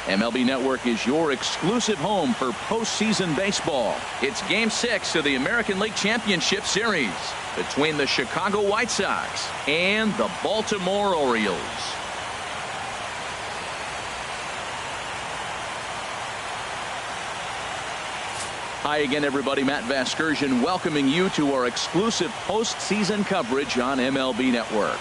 MLB Network is your exclusive home for postseason baseball. It's Game 6 of the American League Championship Series between the Chicago White Sox and the Baltimore Orioles. Hi again, everybody. Matt Vasgersian welcoming you to our exclusive postseason coverage on MLB Network.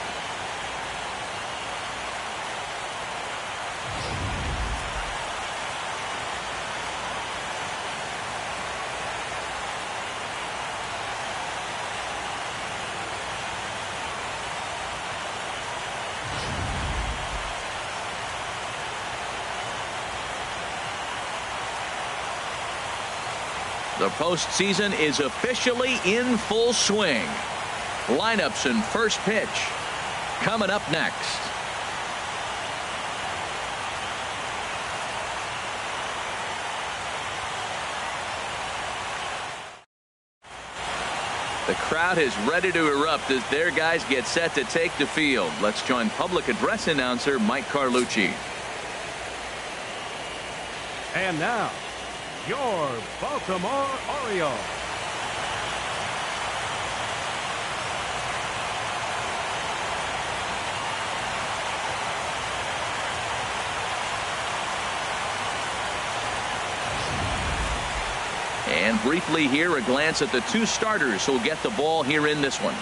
The postseason is officially in full swing. Lineups and first pitch coming up next. The crowd is ready to erupt as their guys get set to take the field. Let's join public address announcer Mike Carlucci. And now, your Baltimore Orioles. And briefly here, a glance at the two starters who'll get the ball here in this one.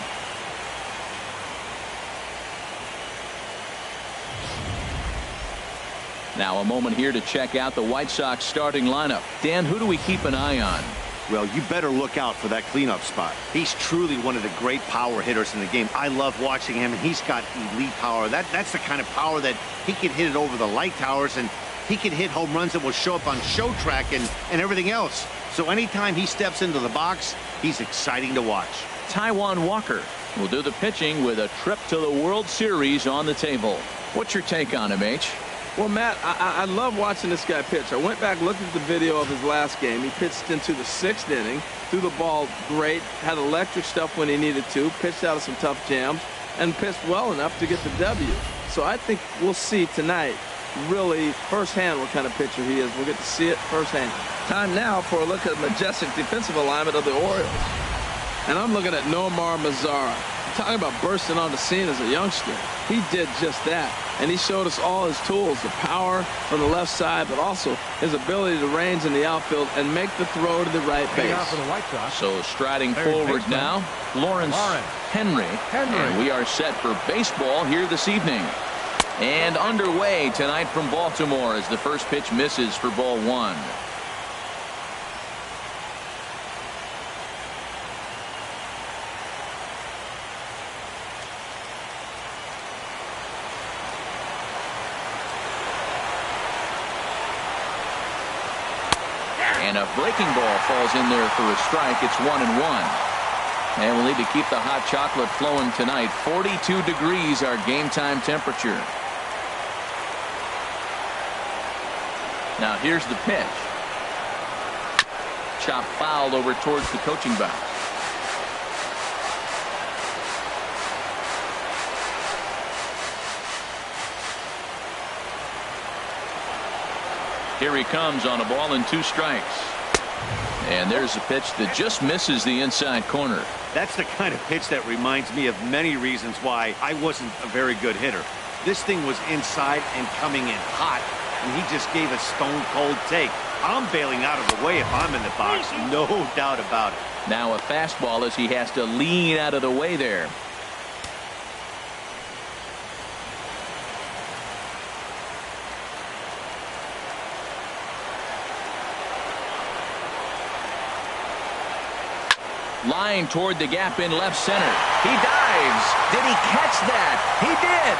Now a moment here to check out the White Sox starting lineup. Dan, who do we keep an eye on? Well, you better look out for that cleanup spot. He's truly one of the great power hitters in the game. I love watching him, and he's got elite power. That's the kind of power that he can hit it over the light towers, and he can hit home runs that will show up on show track and everything else. So anytime he steps into the box, he's exciting to watch. Taijuan Walker will do the pitching with a trip to the World Series on the table. What's your take on him, H? Well, Matt, I love watching this guy pitch. I went back, looked at the video of his last game. He pitched into the 6th inning, threw the ball great, had electric stuff when he needed to, pitched out of some tough jams, and pitched well enough to get the W. So I think we'll see tonight really firsthand what kind of pitcher he is. We'll get to see it firsthand. Time now for a look at the majestic defensive alignment of the Orioles. And I'm looking at Nomar Mazara. Talking about bursting on the scene as a youngster. He did just that. And he showed us all his tools, the power from the left side, but also his ability to range in the outfield and make the throw to the right base. For the White Sox. So striding forward now, Lawrence Henry. And we are set for baseball here this evening. And underway tonight from Baltimore as the first pitch misses for ball 1. And a breaking ball falls in there for a strike. It's 1-1. And we'll need to keep the hot chocolate flowing tonight. 42 degrees our game time temperature. Now here's the pitch. Chop fouled over towards the coaching box. Here he comes on a ball and 2 strikes. And there's a pitch that just misses the inside corner. That's the kind of pitch that reminds me of many reasons why I wasn't a very good hitter. This thing was inside and coming in hot, and he just gave a stone-cold take. I'm bailing out of the way if I'm in the box, no doubt about it. Now a fastball as he has to lean out of the way there. Line toward the gap in left center. He dives. Did he catch that? He did.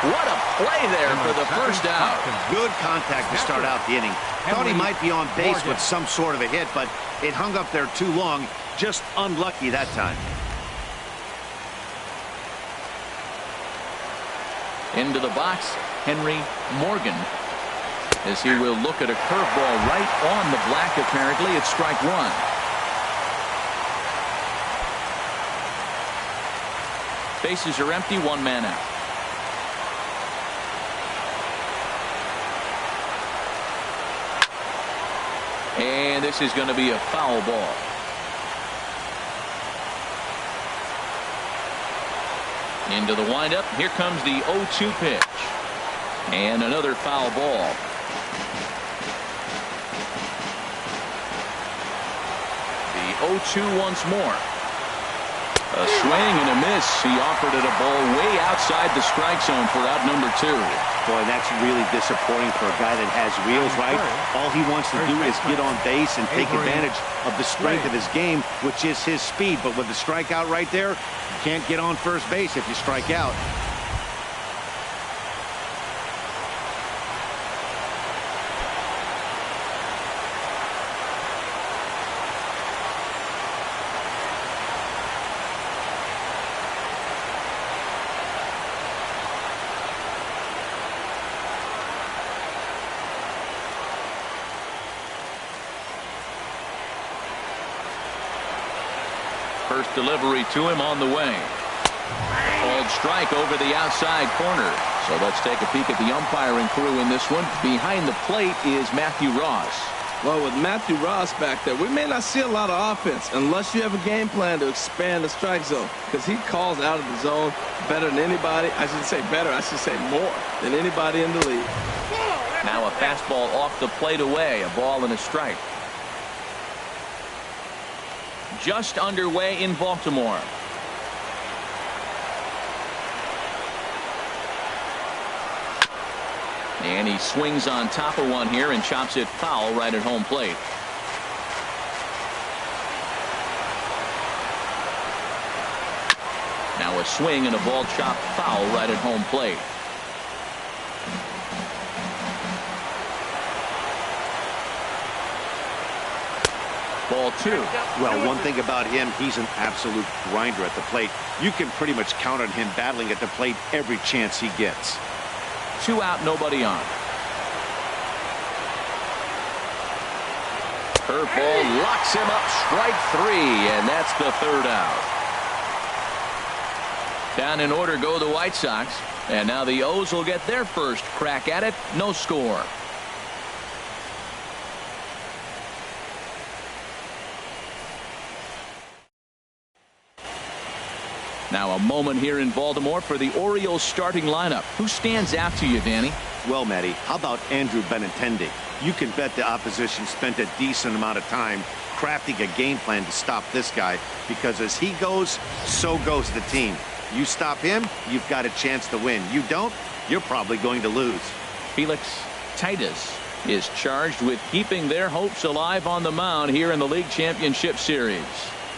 What a play there for the first out. Good contact to start out the inning. Thought he might be on base with some sort of a hit, but it hung up there too long. Just unlucky that time. Into the box, Henry Morgan, as he will look at a curveball right on the black. Apparently it's strike 1. Bases are empty, 1 man out. And this is going to be a foul ball. Into the windup. Here comes the 0-2 pitch. And another foul ball. The 0-2 once more. A swing and a miss. He offered it a ball way outside the strike zone for out number 2. Boy, that's really disappointing for a guy that has wheels, right? All he wants to do is get on base and take advantage of the strength of his game, which is his speed. But with the strikeout right there, you can't get on first base if you strike out. First delivery to him on the way. Called strike over the outside corner. So let's take a peek at the umpiring crew in this one. Behind the plate is Matthew Ross. Well, with Matthew Ross back there, we may not see a lot of offense unless you have a game plan to expand the strike zone, because he calls out of the zone better than anybody. I shouldn't say better, I should say more than anybody in the league. Now a fastball off the plate away. A ball and a strike. Just underway in Baltimore. And he swings on top of one here and chops it foul right at home plate. Now a swing and a ball chopped foul right at home plate. Ball 2. Well, one thing about him, he's an absolute grinder at the plate. You can pretty much count on him battling at the plate every chance he gets. 2 out, nobody on. Curveball locks him up, strike 3, and that's the 3rd out. Down in order go the White Sox, and now the O's will get their first crack at it. No score. Now a moment here in Baltimore for the Orioles starting lineup. Who stands out to you, Danny? Well, Matty, how about Andrew Benintendi? You can bet the opposition spent a decent amount of time crafting a game plan to stop this guy, because as he goes, so goes the team. You stop him, you've got a chance to win. You don't, you're probably going to lose. Felix Titus is charged with keeping their hopes alive on the mound here in the League Championship Series.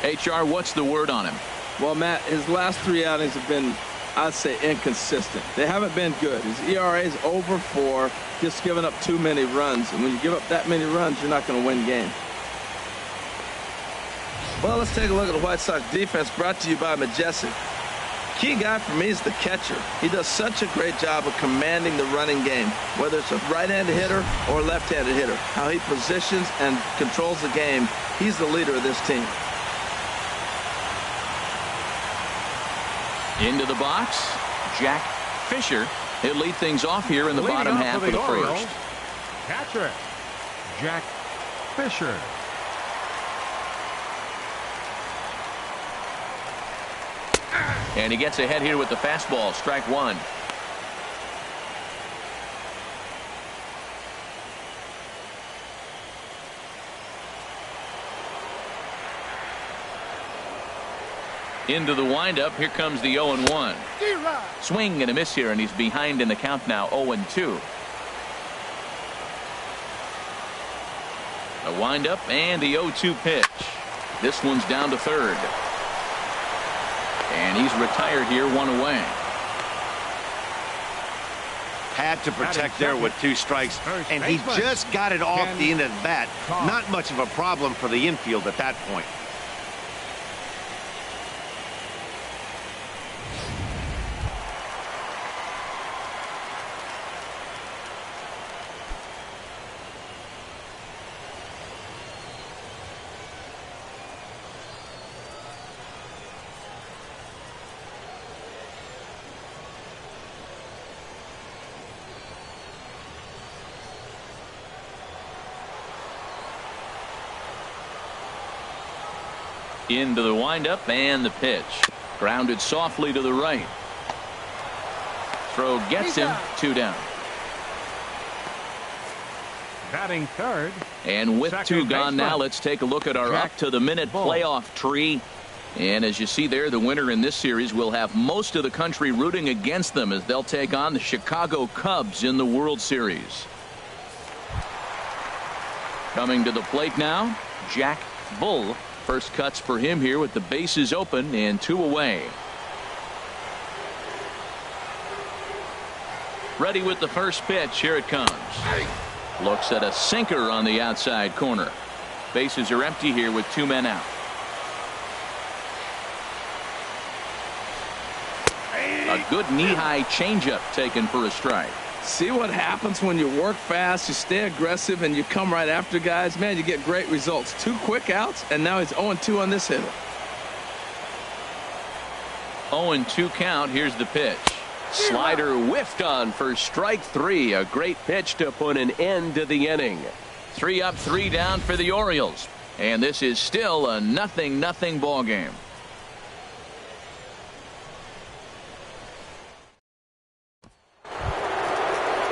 HR, what's the word on him? Well, Matt, his last 3 outings have been, I'd say, inconsistent. They haven't been good. His ERA is over 4, just giving up too many runs. And when you give up that many runs, you're not going to win games. Well, let's take a look at the White Sox defense, brought to you by Majestic. Key guy for me is the catcher. He does such a great job of commanding the running game, whether it's a right-handed hitter or a left-handed hitter. How he positions and controls the game, he's the leader of this team. Into the box, Jack Fisher. He'll lead things off here in the bottom half of the first. Catcher, Jack Fisher. And he gets ahead here with the fastball, strike 1. Into the windup. Here comes the 0-1. Swing and a miss here, and he's behind in the count now, 0-2. A windup and the 0-2 pitch. This one's down to third. And he's retired here, 1 away. Had to protect there with 2 strikes, and he just got it off the end of the bat. Not much of a problem for the infield at that point. Into the windup and the pitch. Grounded softly to the right. Throw gets him. 2 down. Batting third. And with Second 2 gone baseman. now, let's take a look at our Jack up to the minute Bull. playoff tree. And as you see there, the winner in this series will have most of the country rooting against them as they'll take on the Chicago Cubs in the World Series. Coming to the plate now, Jack Bull. First cuts for him here with the bases open and 2 away. Ready with the first pitch. Here it comes. Looks at a sinker on the outside corner. Bases are empty here with 2 men out. A good knee-high changeup taken for a strike. See what happens when you work fast, you stay aggressive, and you come right after guys. Man, you get great results. 2 quick outs, and now he's 0-2 on this hitter. 0-2 count. Here's the pitch. Slider whiffed on for strike 3. A great pitch to put an end to the inning. 3 up, 3 down for the Orioles. And this is still a 0-0 ball game.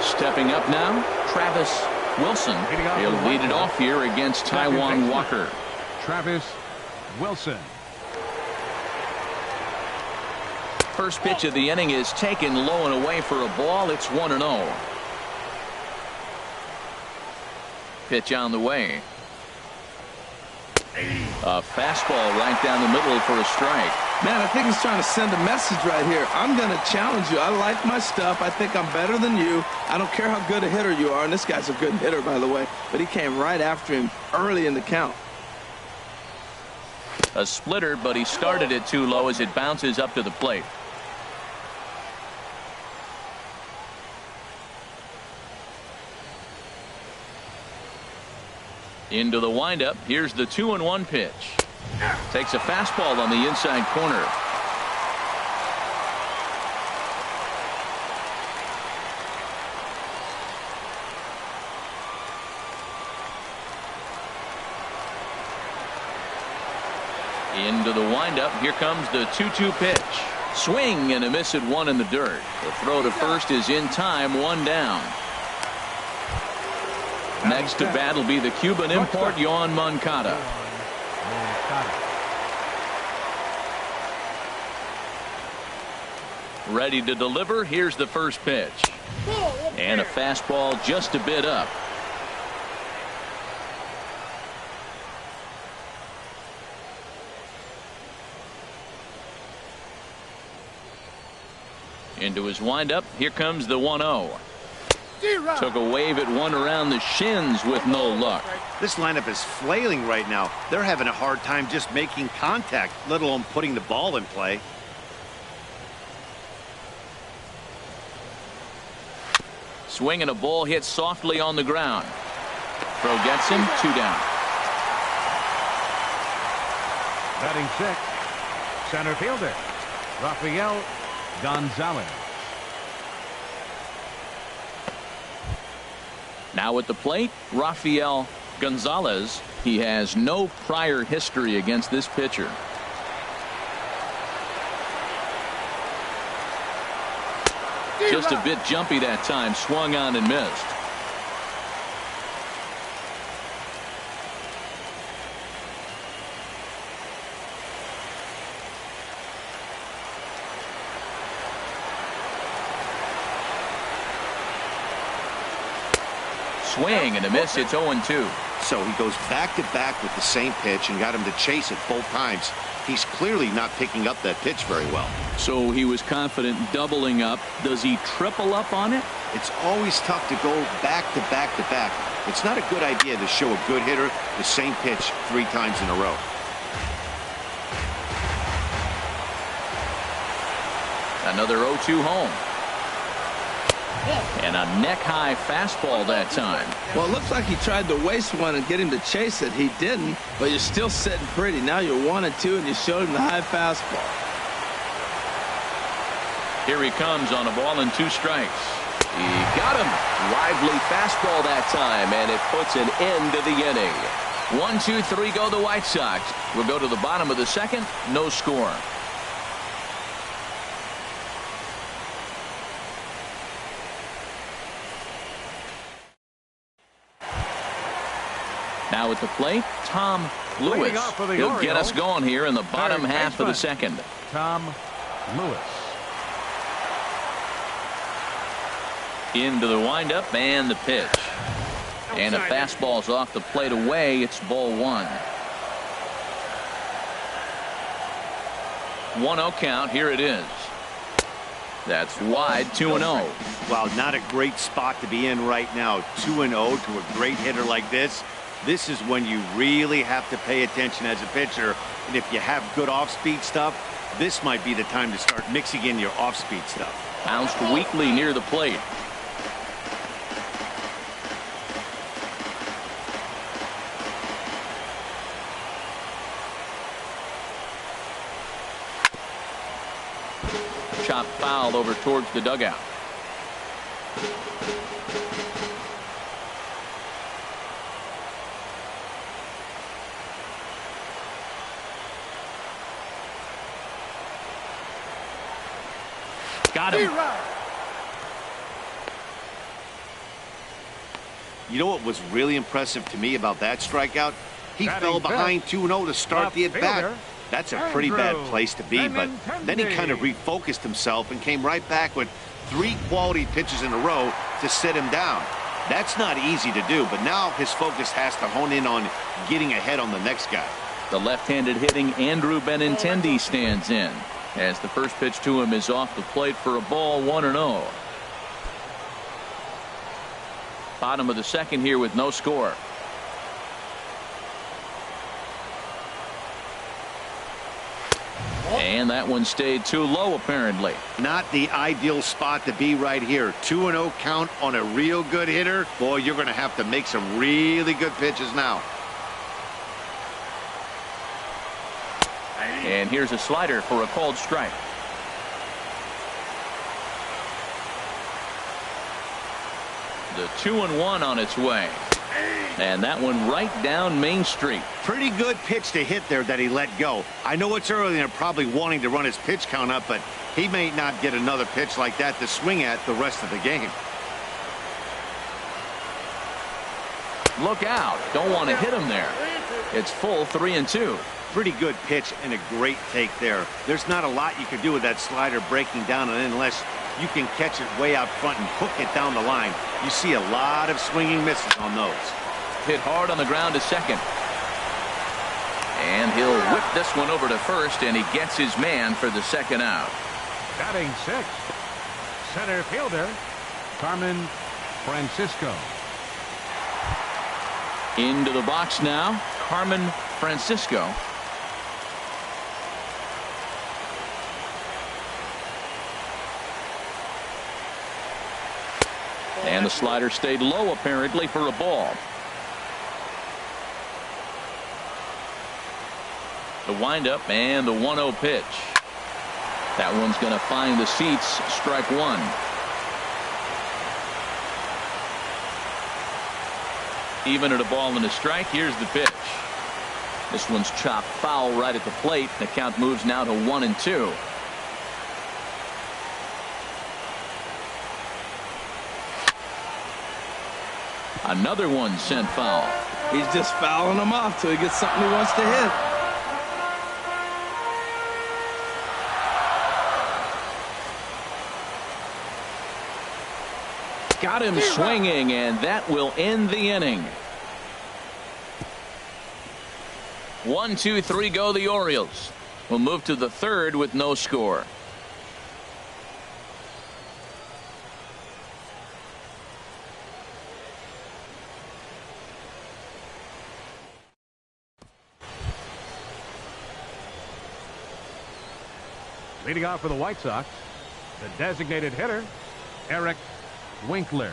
Stepping up now, Travis Wilson. He'll lead it off here against Taijuan Walker. Travis Wilson. First pitch of the inning is taken low and away for a ball. It's 1-0. Pitch on the way. A fastball right down the middle for a strike. Man, I think he's trying to send a message right here. I'm going to challenge you. I like my stuff. I think I'm better than you. I don't care how good a hitter you are. And this guy's a good hitter, by the way. But he came right after him early in the count. A splitter, but he started it too low as it bounces up to the plate. Into the windup. Here's the 2-1 pitch. Takes a fastball on the inside corner. Into the windup. Here comes the 2-2 pitch. Swing and a miss at 1 in the dirt. The throw to first is in time. 1 down. Next to bat will be the Cuban import, Yohan Moncada. Ready to deliver. Here's the first pitch. And a fastball just a bit up. Into his windup. Here comes the 1-0. Took a wave at 1 around the shins with no luck. This lineup is flailing right now. They're having a hard time just making contact, let alone putting the ball in play. Swing and a ball hit softly on the ground. Throw gets him. 2 down. Batting 6th, center fielder Rafael Gonzalez. Now at the plate, Rafael Gonzalez. He has no prior history against this pitcher. Just a bit jumpy that time. Swung on and missed. Swing and a miss. It's 0-2. So he goes back to back with the same pitch and got him to chase it both times. He's clearly not picking up that pitch very well. So he was confident doubling up. Does he triple up on it? It's always tough to go back to back to back. It's not a good idea to show a good hitter the same pitch 3 times in a row. Another 0-2 home. And a neck-high fastball that time. Well, it looks like he tried to waste one and get him to chase it. He didn't, but you're still sitting pretty. Now you're 1-2, and you showed him the high fastball. Here he comes on a ball and 2 strikes. He got him. Lively fastball that time, and it puts an end to the inning. 1, 2, 3 go the White Sox. We'll go to the bottom of the second. No score. Now at the plate, Tom Lewis. He'll get us going here in the bottom half of the second. Tom Lewis. Into the windup and the pitch. And the fastball's off the plate away. It's ball 1. 1-0 count. Here it is. That's wide. 2-0. Wow, not a great spot to be in right now. 2-0 to a great hitter like this. This is when you really have to pay attention as a pitcher. And if you have good off-speed stuff, this might be the time to start mixing in your off-speed stuff. Bounced weakly near the plate. Chop foul over towards the dugout. Got him. You know what was really impressive to me about that strikeout? He fell behind 2-0 to start the at-bat. That's a pretty bad place to be, but then he kind of refocused himself and came right back with 3 quality pitches in a row to sit him down. That's not easy to do, but now his focus has to hone in on getting ahead on the next guy. The left-handed hitting Andrew Benintendi stands in as the first pitch to him is off the plate for a ball. 1-0. Bottom of the second here with no score. And that one stayed too low, apparently. Not the ideal spot to be right here. 2-0 count on a real good hitter. Boy, you're going to have to make some really good pitches now. And here's a slider for a called strike. The 2-1 on its way. And that one right down Main Street. Pretty good pitch to hit there that he let go. I know it's early and they're probably wanting to run his pitch count up, but he may not get another pitch like that to swing at the rest of the game. Look out. Don't want to hit him there. It's full 3-2. Pretty good pitch and a great take there. There's not a lot you can do with that slider breaking down, and unless you can catch it way out front and hook it down the line, you see a lot of swinging misses on those. Hit hard on the ground to second. And he'll whip this one over to first, and he gets his man for the second out. Batting 6th, center fielder Carmen Francisco. Into the box now, Carmen Francisco. And the slider stayed low, apparently, for a ball. The windup and the 1-0 pitch. That one's going to find the seats. Strike 1. Even at a ball and a strike. Here's the pitch. This one's chopped foul right at the plate. The count moves now to 1-2. Another one sent foul. He's just fouling them off till he gets something he wants to hit. Got him swinging, and that will end the inning. 1, 2, 3 go the Orioles. We'll move to the third with no score. Leading off for the White Sox, the designated hitter, Eric Winkler.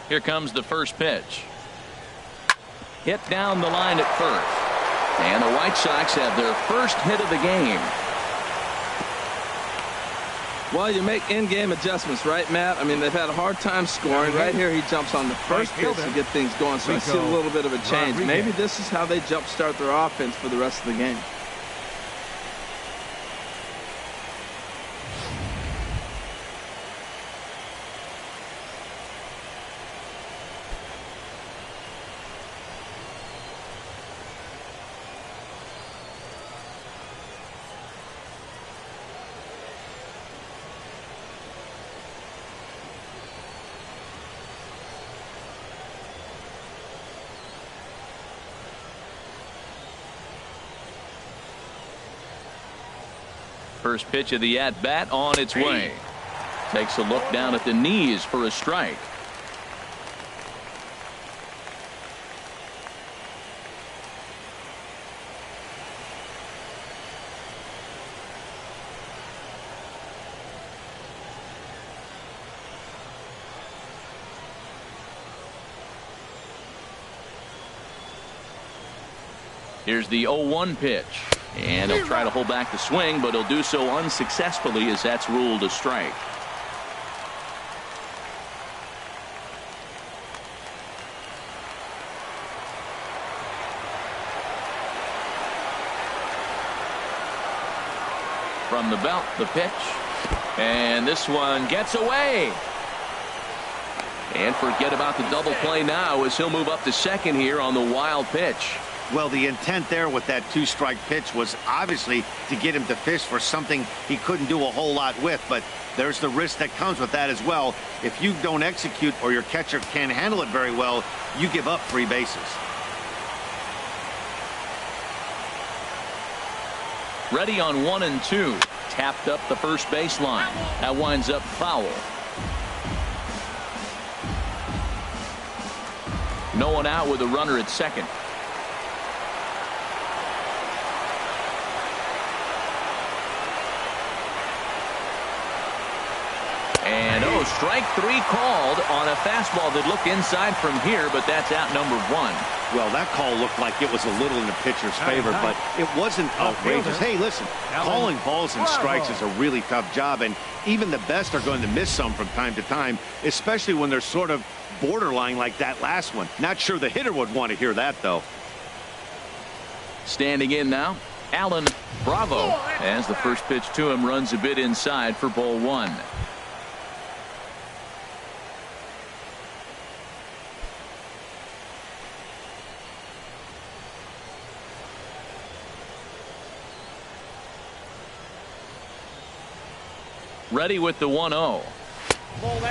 Here comes the first pitch. hit down the line at first. And the White Sox have their first hit of the game. Well, you make in-game adjustments, right, Matt? I mean, they've had a hard time scoring. Right here, he jumps on the first pitch to get things going, so I see a little bit of a change. Maybe this is how they jumpstart their offense for the rest of the game. First pitch of the at-bat on its way. Takes a look down at the knees for a strike. Here's the 0-1 pitch. And he'll try to hold back the swing, but he'll do so unsuccessfully as that's ruled a strike. From the belt, the pitch. And this one gets away. And forget about the double play now as he'll move up to second here on the wild pitch. Well, the intent there with that two-strike pitch was obviously to get him to fish for something he couldn't do a whole lot with, but there's the risk that comes with that as well. If you don't execute or your catcher can't handle it very well, you give up 3 bases. Ready on 1 and 2. Tapped up the first baseline. That winds up foul. No one out with a runner at second. And strike 3 called on a fastball that looked inside from here, but that's out number 1. Well, that call looked like it was a little in the pitcher's favor, but it wasn't outrageous. Hey, listen, calling balls and strikes is a really tough job, and even the best are going to miss some from time to time, especially when they're sort of borderline like that last one. Not sure the hitter would want to hear that, though. Standing in now, Allen Bravo, as the first pitch to him runs a bit inside for ball 1. Ready with the 1-0.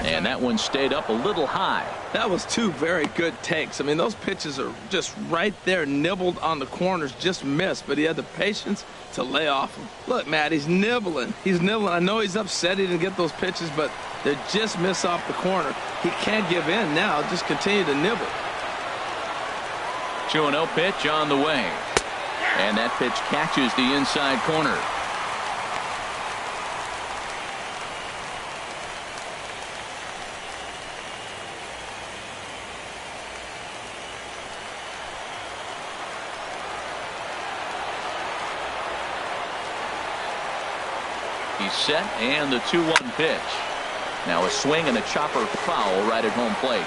And that one stayed up a little high. That was 2 very good takes. I mean, those pitches are just right there, nibbled on the corners, just missed, but he had the patience to lay off them. Look, Matt, he's nibbling. He's nibbling. I know he's upset he didn't get those pitches, but they just miss off the corner. He can't give in now. Just continue to nibble. 2-0 pitch on the way. And that pitch catches the inside corner. He's set, and the 2-1 pitch. Now a swing and a chopper foul right at home plate.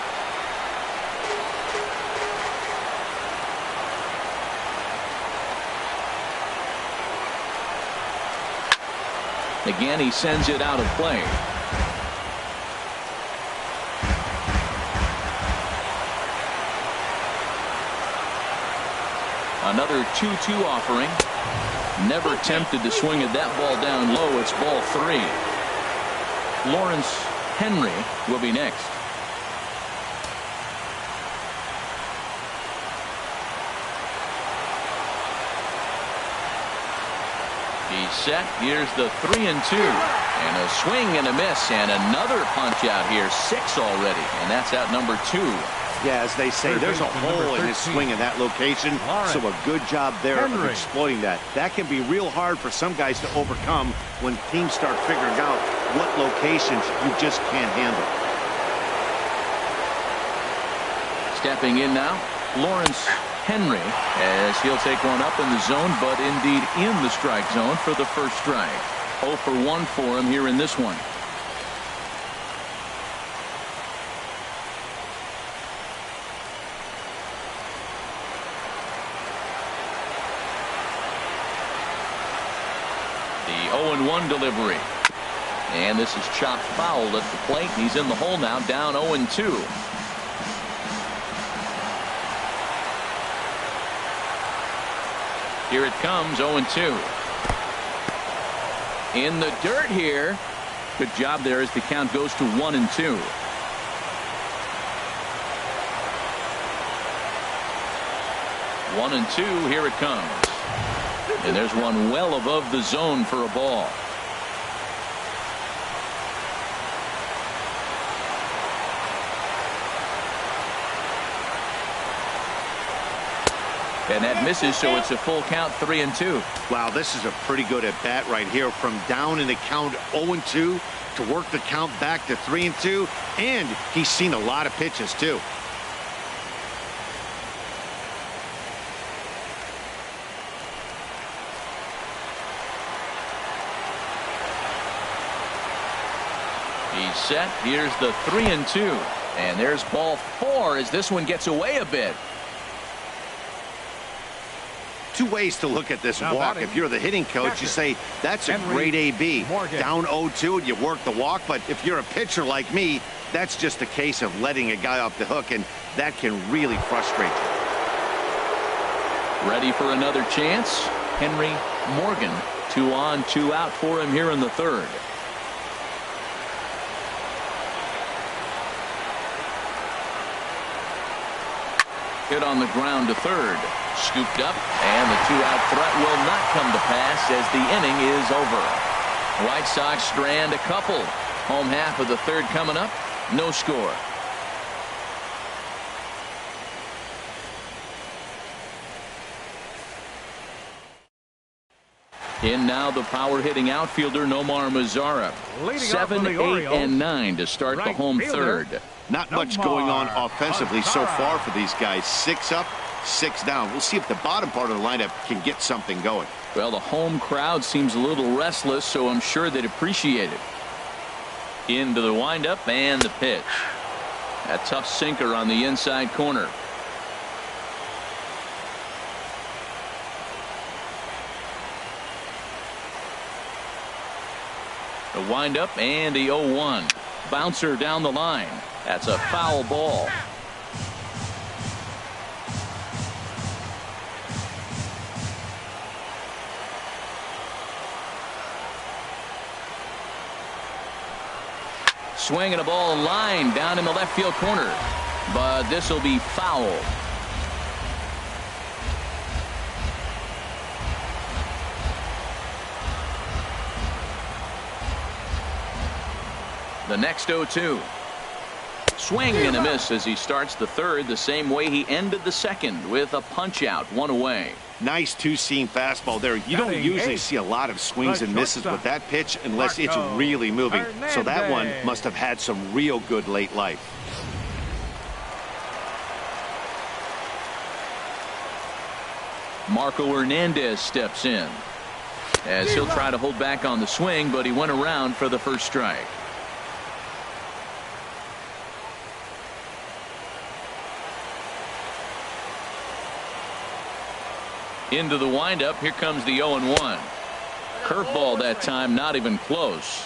Again, he sends it out of play. Another 2-2 offering. Never tempted to swing at that ball down low. It's ball 3. Lawrence Henry will be next. He's set. Here's the 3-2. And a swing and a miss. And another punch out here. 6 already. And that's out number 2. Yeah, as they say, there's a hole in his swing in that location, so a good job there of exploiting that. That can be real hard for some guys to overcome when teams start figuring out what locations you just can't handle. Stepping in now, Lawrence Henry, as he'll take one up in the zone, but indeed in the strike zone for the first strike. 0 for 1 for him here in this one. The 0-1 delivery. And this is chopped foul at the plate. He's in the hole now, down 0-2. Here it comes, 0-2. In the dirt here. Good job there as the count goes to 1-2. One and two, here it comes. And there's one well above the zone for a ball. And that misses, so it's a full count, 3-2. Wow, this is a pretty good at bat right here. From down in the count 0-2 to work the count back to 3-2. And he's seen a lot of pitches, too. He's set. Here's the 3-2. And there's ball 4 as this one gets away a bit. Two ways to look at this now walk. batting, If you're the hitting coach, you say that's a great AB. Down 0-2 and you work the walk. But if you're a pitcher like me, that's just a case of letting a guy off the hook, and that can really frustrate you. Ready for another chance. Henry Morgan, 2 on, 2 out for him here in the third. Hit on the ground to third. Scooped up, and the 2-out threat will not come to pass as the inning is over. White Sox strand a couple. Home half of the third coming up. No score. In now the power hitting outfielder Nomar Mazara. 7, 8, and 9 to start the home third. Not much going on offensively so far for these guys. 6 up, 6 down. We'll see if the bottom part of the lineup can get something going. Well, the home crowd seems a little restless, so I'm sure they'd appreciate it. Into the windup and the pitch. A tough sinker on the inside corner. The windup and the 0-1. Bouncer down the line. That's a foul ball. Swinging a ball line down in the left field corner, but this will be foul. The next 0-2. Swing and a miss as he starts the third the same way he ended the second, with a punch out, 1 away. Nice two-seam fastball there. You don't usually see a lot of swings and misses with that pitch unless it's really moving. So that one must have had some real good late life. Marco Hernandez steps in as he'll try to hold back on the swing, but he went around for the first strike. Into the windup. Here comes the 0-1. Curveball that time, not even close.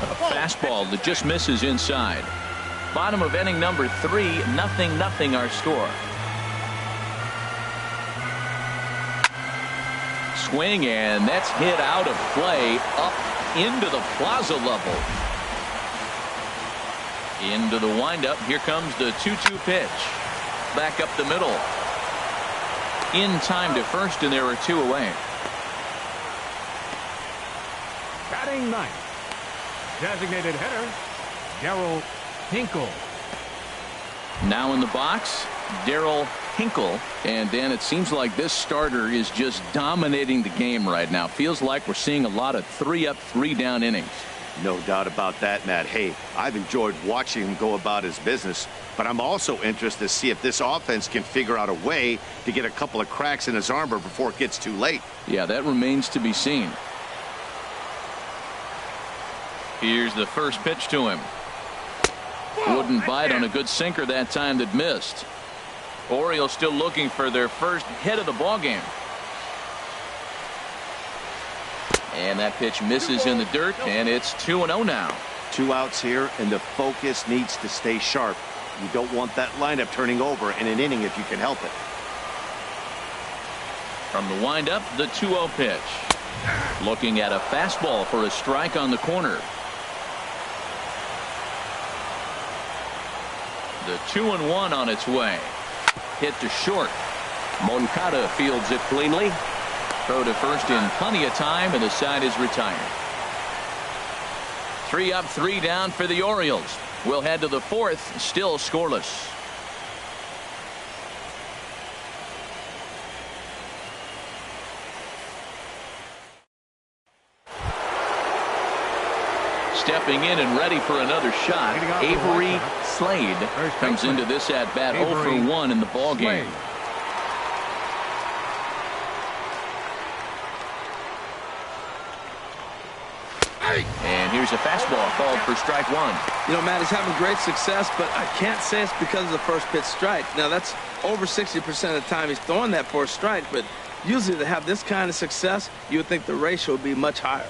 A fastball that just misses inside. Bottom of inning number 3, 0-0 our score. Swing, and that's hit out of play up into the plaza level. Into the windup. Here comes the 2-2 pitch. Back up the middle. In time to first, and there are 2 away. Batting ninth, designated hitter, Darryl Hinkle. Now in the box, Darryl Hinkle. And Dan, it seems like this starter is just dominating the game right now. Feels like we're seeing a lot of 3 up, 3 down innings. No doubt about that, Matt. Hey, I've enjoyed watching him go about his business, but I'm also interested to see if this offense can figure out a way to get a couple of cracks in his armor before it gets too late. Yeah, that remains to be seen. Here's the first pitch to him. Wouldn't bite on a good sinker that time that missed. Orioles still looking for their first hit of the ball game. And that pitch misses in the dirt, and it's 2-0 now. 2 outs here, and the focus needs to stay sharp. You don't want that lineup turning over in an inning if you can help it. From the windup, the 2-0 pitch. Looking at a fastball for a strike on the corner. The 2-1 on its way. Hit to short. Moncada fields it cleanly. Throw to first in plenty of time, and the side is retired. 3 up, 3 down for the Orioles. We'll head to the 4th, still scoreless. Stepping in and ready for another shot, Avery Slade comes into this at bat 0 for 1 in the ball game. And here's a fastball called for strike 1. You know, Matt, he's having great success, but I can't say it's because of the first pitch strike. Now, that's over 60% of the time he's throwing that for a strike, but usually to have this kind of success, you would think the ratio would be much higher.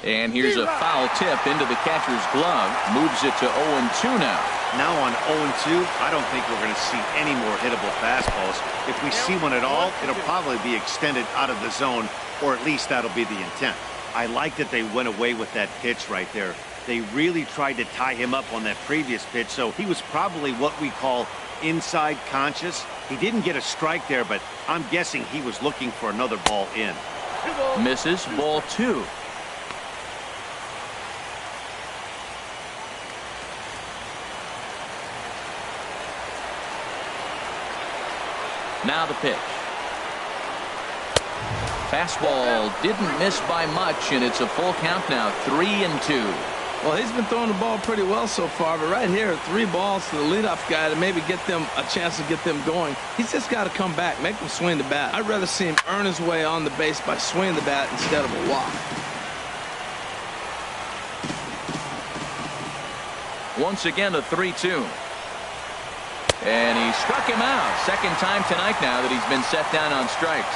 And here's a foul tip into the catcher's glove. Moves it to 0-2 now. Now on 0-2, I don't think we're going to see any more hittable fastballs. If we see one at all, it'll probably be extended out of the zone, or at least that'll be the intent. I like that they went away with that pitch right there. They really tried to tie him up on that previous pitch, so he was probably what we call inside conscious. He didn't get a strike there, but I'm guessing he was looking for another ball in. Misses, ball 2. Now the pitch. Fastball didn't miss by much, and it's a full count now, 3-2. Well, he's been throwing the ball pretty well so far, but right here, 3 balls to the leadoff guy to maybe get them a chance to get them going. He's just got to come back, make them swing the bat. I'd rather see him earn his way on the base by swinging the bat instead of a walk. Once again, a 3-2. And he struck him out. Second time tonight now that he's been set down on strikes.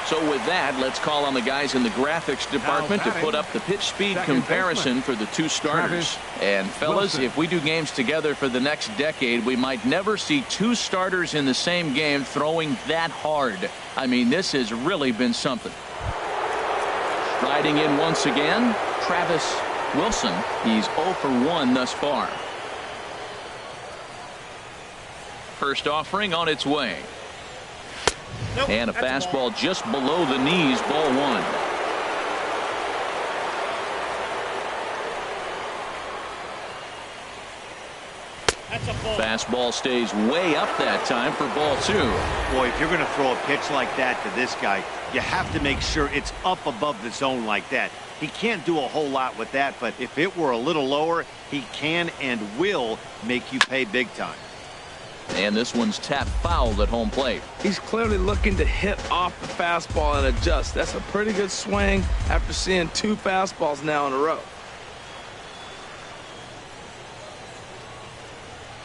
So with that, let's call on the guys in the graphics department to put up the pitch speed comparison for the 2 starters. And fellas, if we do games together for the next decade, we might never see 2 starters in the same game throwing that hard. I mean, this has really been something. Striding in once again, Travis Wilson. He's 0 for 1 thus far. First offering on its way. And a fastball just below the knees, ball 1. Fastball stays way up that time for ball 2. Boy, if you're going to throw a pitch like that to this guy, you have to make sure it's up above the zone like that. He can't do a whole lot with that, but if it were a little lower, he can and will make you pay big time. And this one's tapped foul at home plate. He's clearly looking to hit off the fastball and adjust. That's a pretty good swing after seeing 2 fastballs now in a row.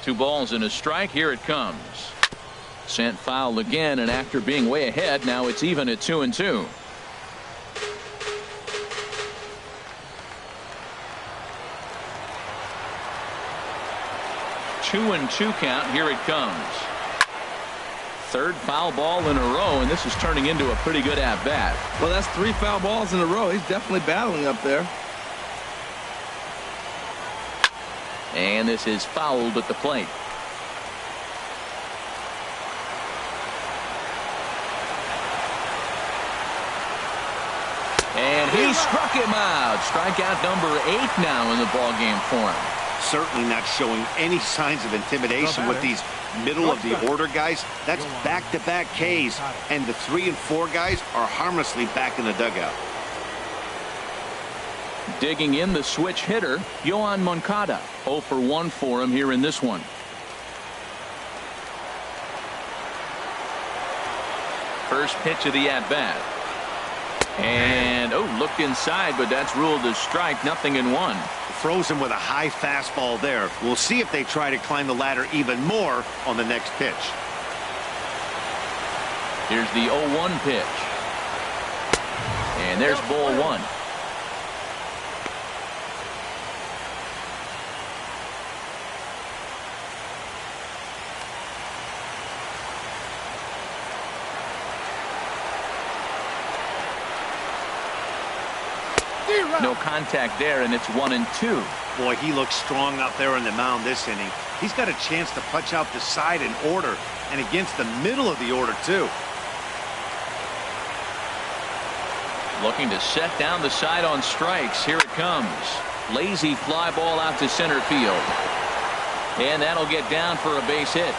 2 balls and a strike. Here it comes. Sent foul again, and after being way ahead, now it's even at 2-2. Two and 2 count. Here it comes. 3rd foul ball in a row, and this is turning into a pretty good at-bat. Well, that's 3 foul balls in a row. He's definitely battling up there. And this is fouled at the plate. And he struck him out. Strikeout number 8 now in the ballgame for him. Certainly not showing any signs of intimidation with these middle of the order guys. That's back-to-back Ks, and the 3 and 4 guys are harmlessly back in the dugout. Digging in the switch hitter, Yohan Moncada. 0 for 1 for him here in this one. First pitch of the at-bat. And, looked inside, but that's ruled as strike. 0-1. Throws him with a high fastball there. We'll see if they try to climb the ladder even more on the next pitch. Here's the 0-1 pitch. And there's ball 1. No contact there, and it's 1-2. Boy, he looks strong out there on the mound this inning. He's got a chance to punch out the side in order, and against the middle of the order, too. Looking to set down the side on strikes. Here it comes. Lazy fly ball out to center field. And that'll get down for a base hit.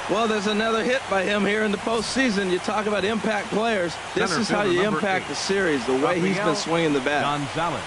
Well, there's another hit by him here in the postseason. You talk about impact players. This is how you impact the series, the way he's been swinging the bat. Gonzalez.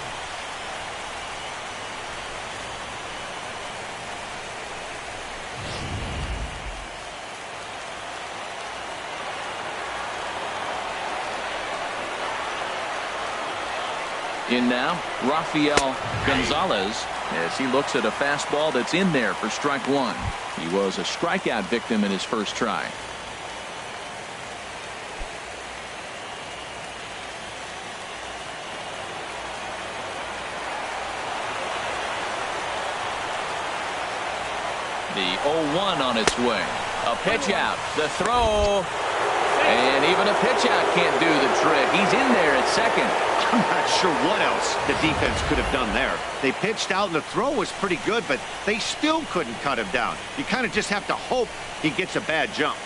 In now, Rafael Gonzalez, as he looks at a fastball that's in there for strike 1. He was a strikeout victim in his first try. The 0-1 on its way. A pitch out. The throw. And even a pitch out can't do the trick. He's in there at second. I'm not sure what else the defense could have done there. They pitched out and the throw was pretty good, but they still couldn't cut him down. You kind of just have to hope he gets a bad jump.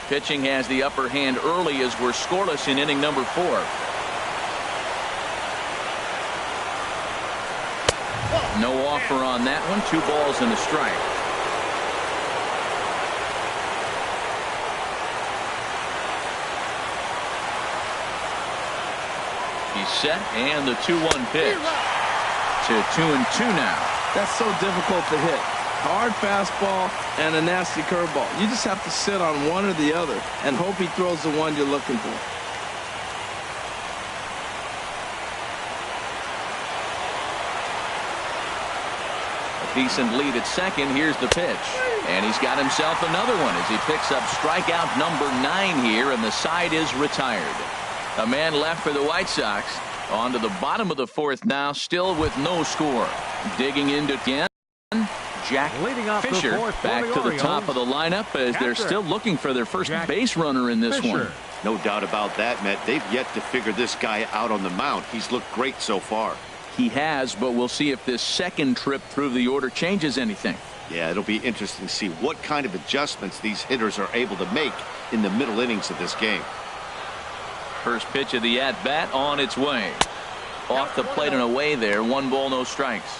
Pitching has the upper hand early as we're scoreless in inning number 4. No offer on that one. 2 balls and a strike. He's set, and the 2-1 pitch. To 2-2 now. That's so difficult to hit. Hard fastball and a nasty curveball. You just have to sit on one or the other and hope he throws the one you're looking for. A decent lead at second. Here's the pitch. And he's got himself another one as he picks up strikeout number 9 here, and the side is retired. A man left for the White Sox. On to the bottom of the 4th now, still with no score. Digging into again, Jack Fisher back to the top of the lineup as they're still looking for their first base runner in this one. No doubt about that, Matt. They've yet to figure this guy out on the mound. He's looked great so far. He has, but we'll see if this second trip through the order changes anything. Yeah, it'll be interesting to see what kind of adjustments these hitters are able to make in the middle innings of this game. First pitch of the at-bat on its way. Off the plate and away there. 1 ball, no strikes.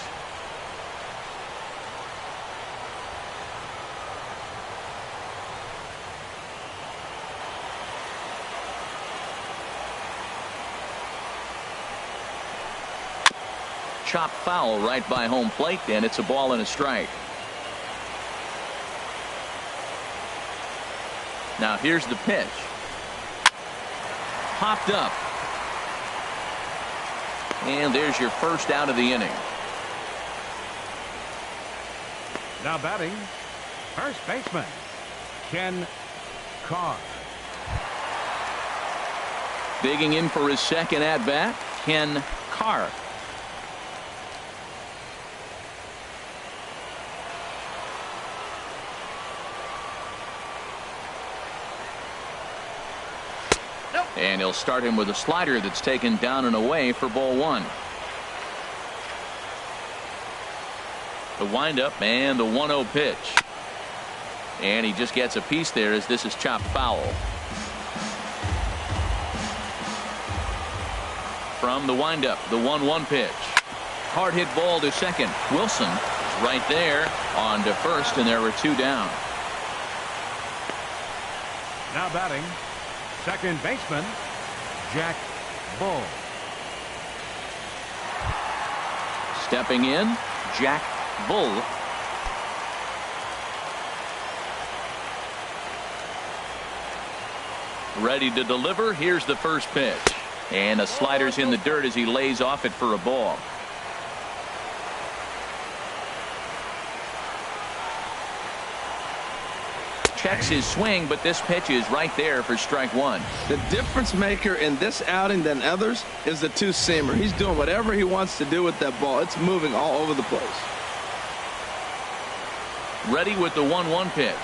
Chop foul right by home plate, and it's a ball and a strike. Now here's the pitch. Popped up. And there's your first out of the inning. Now batting, first baseman, Ken Carr. Digging in for his second at-bat, Ken Carr. And he'll start him with a slider that's taken down and away for ball 1. The windup and the 1-0 pitch. And he just gets a piece there as this is chopped foul. from the windup, the 1-1 pitch. Hard hit ball to second. Wilson is right there on to first, and there were 2 down. Now batting, second baseman, Jack Bull. Stepping in, Jack Bull. Ready to deliver. Here's the first pitch. And a slider's in the dirt as he lays off it for a ball. Checks his swing, but this pitch is right there for strike 1. The difference maker in this outing than others is the two-seamer. He's doing whatever he wants to do with that ball. It's moving all over the place. Ready with the 1-1 pitch.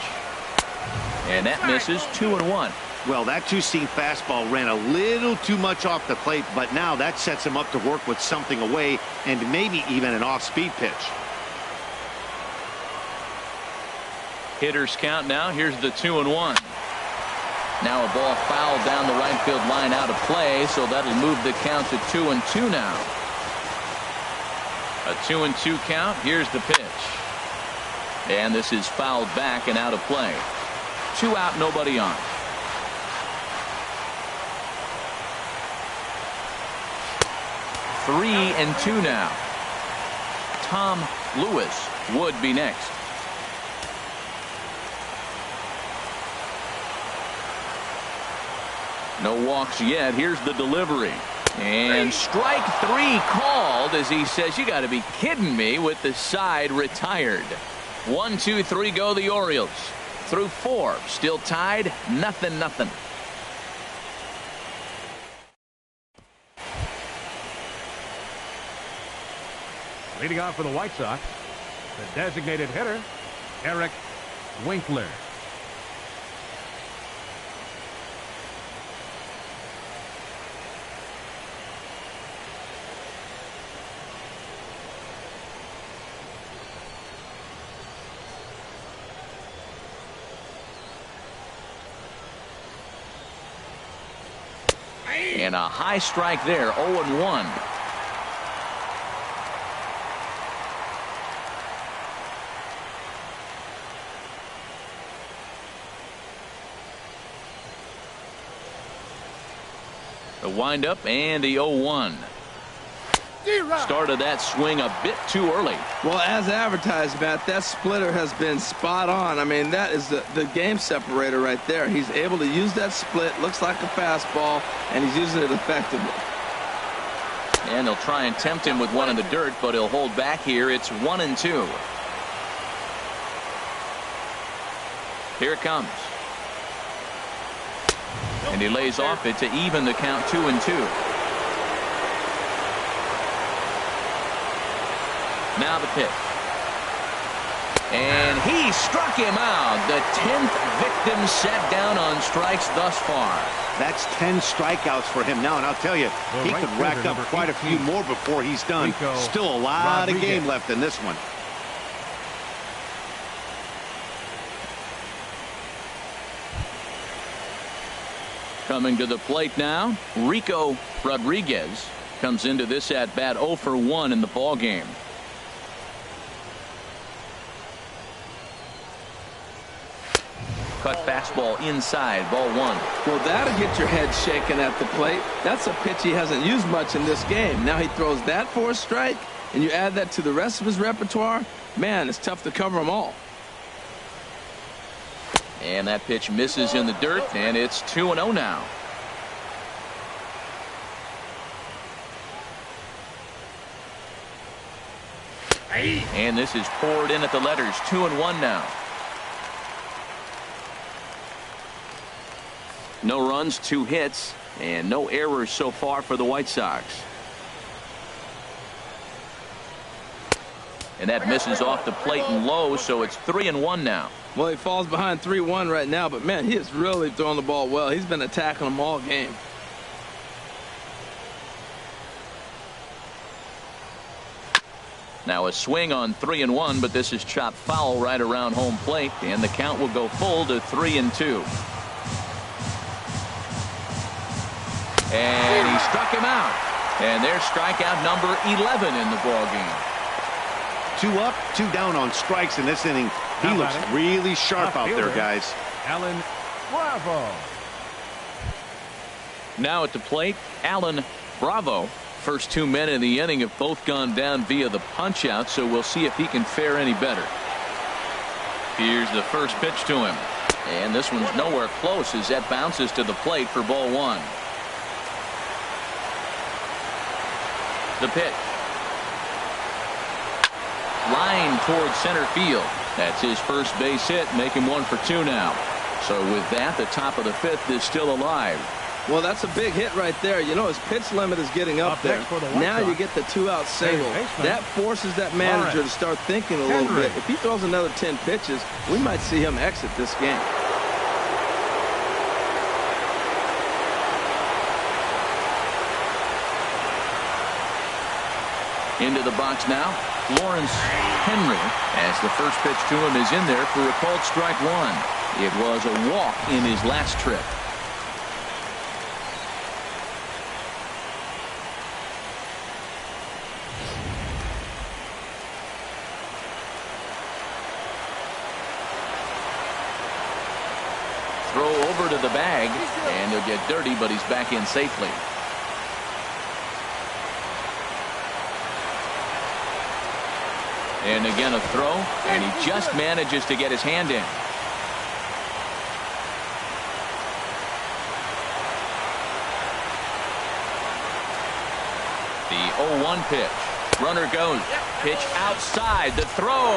And that misses. 2-1. Well, that two-seam fastball ran a little too much off the plate, but now that sets him up to work with something away and maybe even an off-speed pitch. Hitters count now. Here's the 2-1. Now a ball fouled down the right field line out of play, so that'll move the count to 2-2 now. A 2-2 count. Here's the pitch. And this is fouled back and out of play. 2 out, nobody on. Three and 2 now. Tom Lewis would be next. No walks yet. Here's the delivery. And strike 3 called as he says, you got to be kidding me, with the side retired. 1, 2, 3 go the Orioles. Through 4. Still tied. 0-0. Leading off for the White Sox, the designated hitter, Eric Winkler. And a high strike there. 0-1. The windup and the 0-1. Started that swing a bit too early. Well, as advertised, Matt, that splitter has been spot on. I mean, that is the game separator right there. He's able to use that split. Looks like a fastball, and he's using it effectively. And they'll try and tempt him with one in the dirt, but he'll hold back here. It's 1-2. Here it comes. And he lays off it to even the count. 2-2. Now the pitch. And he struck him out. The 10th victim set down on strikes thus far. That's 10 strikeouts for him now, and I'll tell you, he could rack up quite a few more before he's done. Still a lot of game left in this one. Coming to the plate now, Rico Rodriguez comes into this at bat 0 for 1 in the ball game. Cut fastball inside, ball 1. Well, that'll get your head shaken at the plate. That's a pitch he hasn't used much in this game. Now he throws that for a strike, and you add that to the rest of his repertoire. Man, it's tough to cover them all. And that pitch misses in the dirt, and it's 2-0 now. And this is poured in at the letters. 2-1 now. No runs, 2 hits, and no errors so far for the White Sox. And that misses off the plate and low, so it's 3-1 now. Well, he falls behind 3-1 right now, but man, he is really throwing the ball well. He's been attacking them all game. Now a swing on 3-1, but this is chopped foul right around home plate, and the count will go full to 3-2. And he struck him out. And there's strikeout number 11 in the ballgame. 2 up, 2 down on strikes in this inning. He looks really sharp out there, guys. Alan Bravo. Now at the plate, Alan Bravo. First 2 men in the inning have both gone down via the punch out, so we'll see if he can fare any better. Here's the first pitch to him. And this one's nowhere close as that bounces to the plate for ball 1. The pitch. Line towards center field. That's his first base hit, make him 1 for 2 now. So with that, the top of the 5th is still alive. Well, that's a big hit right there. You know, his pitch limit is getting up there. Now you get the 2-out single. That forces that manager to start thinking a little bit. If he throws another 10 pitches, we might see him exit this game. Into the box now, Lawrence Henry, as the first pitch to him is in there for a called strike 1. It was a walk in his last trip. Throw over to the bag, and he'll get dirty, but he's back in safely. And again a throw, and he just manages to get his hand in. The 0-1 pitch. Runner goes. Pitch outside. The throw.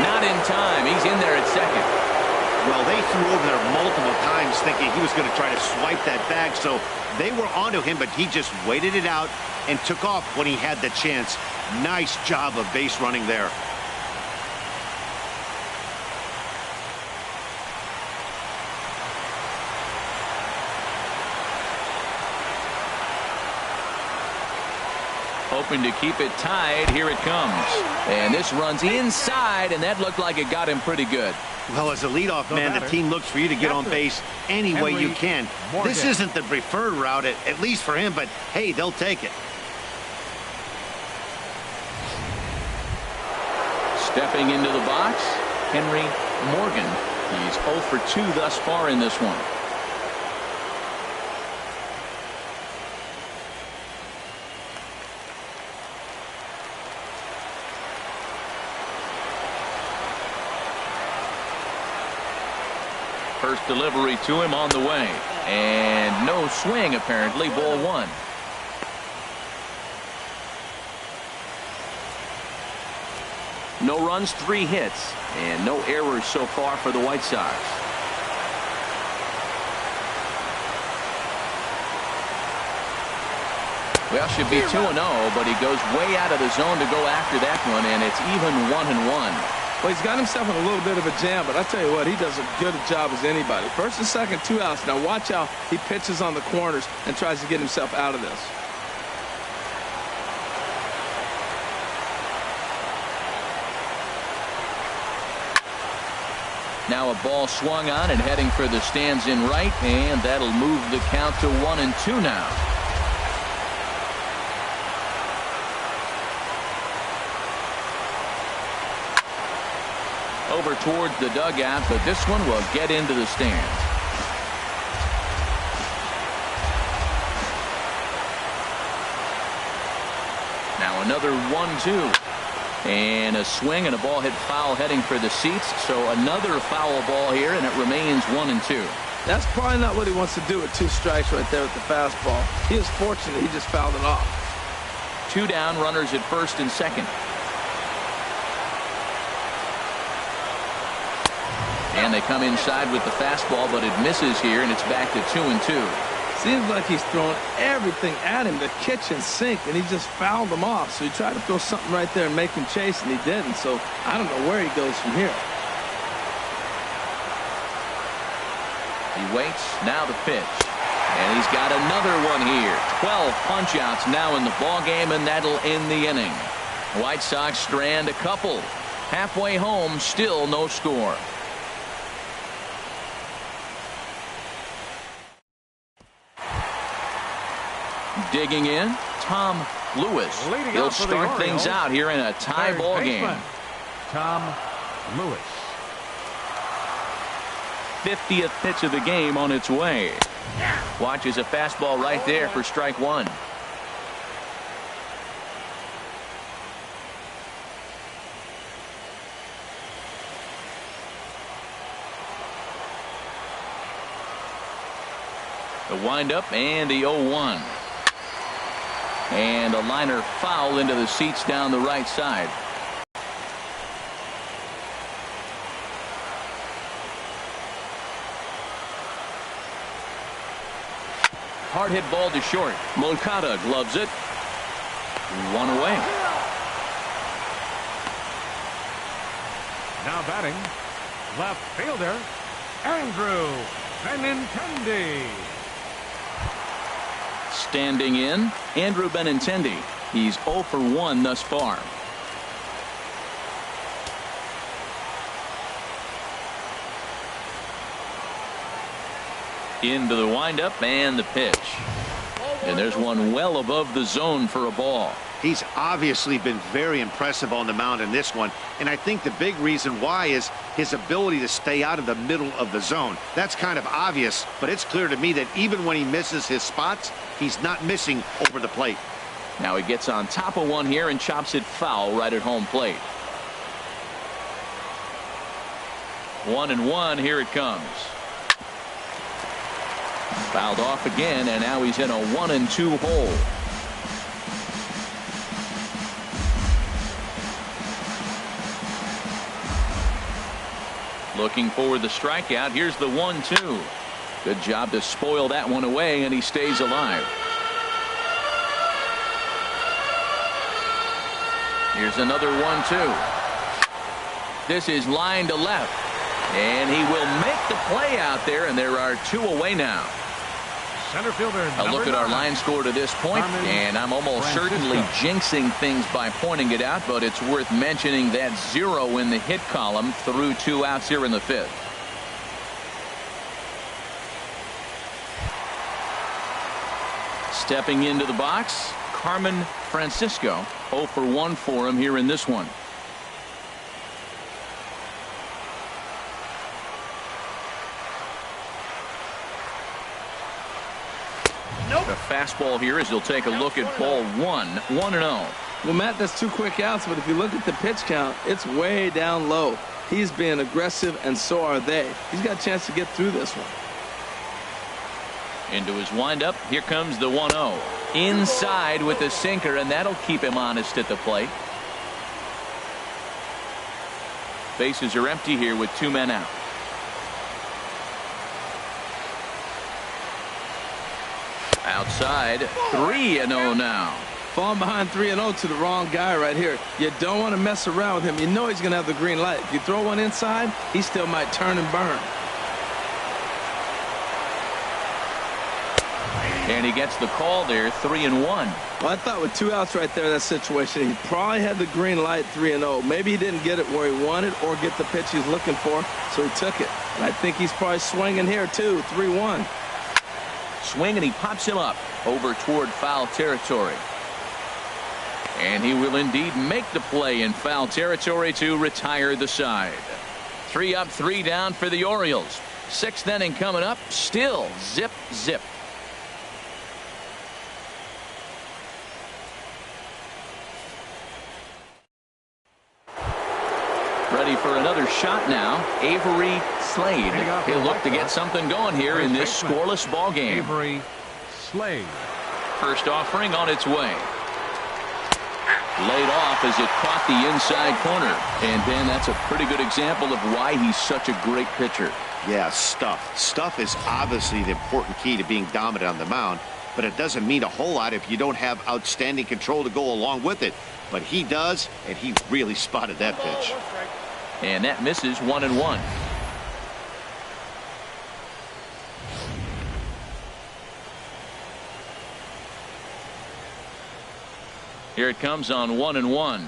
Not in time. He's in there at second. Well, they threw over there multiple times thinking he was going to try to swipe that bag, so they were onto him, but he just waited it out and took off when he had the chance. Nice job of base running there. Hoping to keep it tied. Here it comes. And this runs inside, and that looked like it got him pretty good. Well, as a leadoff man, the team looks for you to get on base any way you can. This isn't the preferred route, at least for him, but hey, they'll take it. Stepping into the box, Henry Morgan. He's 0 for 2 thus far in this one. First delivery to him on the way. And no swing, apparently. Ball 1. No runs, 3 hits, and no errors so far for the White Sox. Well, should be 2-0, but he goes way out of the zone to go after that one, and it's even 1-1. Well, he's got himself in a little bit of a jam, but I tell you what, he does a good job as anybody. First and second, 2 outs. Now watch how he pitches on the corners and tries to get himself out of this. Now a ball swung on and heading for the stands in right, and that'll move the count to 1-2 now. Over towards the dugout, but this one will get into the stands. Now another 1-2. And a swing and a ball hit foul heading for the seats. So another foul ball here, and it remains 1-2. That's probably not what he wants to do with 2 strikes right there with the fastball. He is fortunate he just fouled it off. 2 down, runners at first and second. And they come inside with the fastball, but it misses here, and it's back to 2-2. Seems like he's throwing everything at him, the kitchen sink, and he just fouled them off. So he tried to throw something right there and make him chase, and he didn't. So I don't know where he goes from here. He waits, now the pitch. And he's got another one here. 12 punch-outs now in the ballgame, and that'll end the inning. White Sox strand a couple. Halfway home, still no score. Digging in, Tom Lewis. Leading He'll off for the start things Orioles, out here in a tie third ball baseman, game. Tom Lewis. 50th pitch of the game on its way. Watches a fastball right there for strike one. The windup and the 0-1. And a liner foul into the seats down the right side. Hard hit ball to short. Moncada gloves it. One away. Now batting, left fielder, Andrew Benintendi. Standing in, Andrew Benintendi. He's 0 for 1 thus far. Into the windup and the pitch. And there's one well above the zone for a ball. He's obviously been very impressive on the mound in this one, and I think the big reason why is his ability to stay out of the middle of the zone. That's kind of obvious, but it's clear to me that even when he misses his spots, he's not missing over the plate. Now he gets on top of one here and chops it foul right at home plate. 1-1, here it comes. Fouled off again, and now he's in a 1-2 hole. Looking for the strikeout. Here's the 1-2. Good job to spoil that one away, and he stays alive. Here's another 1-2. This is line to left, and he will make the play out there, and there are 2 away now. Center fielder, A look at our line score to this point, and I'm almost certainly jinxing things by pointing it out, but it's worth mentioning that 0 in the hit column through 2 outs here in the 5th. Stepping into the box, Carmen Francisco. 0 for 1 for him here in this one. The fastball here as he'll take a look at ball 1. 1-0. Well, Matt, that's 2 quick outs, but if you look at the pitch count, it's way down low. He's being aggressive, and so are they. He's got a chance to get through this one. Into his windup. Here comes the 1-0. Inside with the sinker, and that'll keep him honest at the plate. Bases are empty here with 2 men out. Outside, 3-0 now. Falling behind 3-0 to the wrong guy right here. You don't want to mess around with him. You know he's going to have the green light. If you throw one inside, he still might turn and burn. And he gets the call there, 3-1. Well, I thought with 2 outs right there, that situation, he probably had the green light, 3-0. Maybe he didn't get it where he wanted or get the pitch he's looking for, so he took it. And I think he's probably swinging here, too, 3-1. Swing, and he pops him up over toward foul territory. And he will indeed make the play in foul territory to retire the side. 3 up, 3 down for the Orioles. 6th inning coming up. Still zip, zip. Ready for another shot now. Avery Slade. He'll look to get something going here in this scoreless ball game. Avery Slade. First offering on its way. Laid off as it caught the inside corner. And Ben, that's a pretty good example of why he's such a great pitcher. Yeah, stuff. Stuff is obviously the important key to being dominant on the mound, but it doesn't mean a whole lot if you don't have outstanding control to go along with it. But he does, and he really spotted that pitch. And that misses, 1-1. Here it comes on 1-1.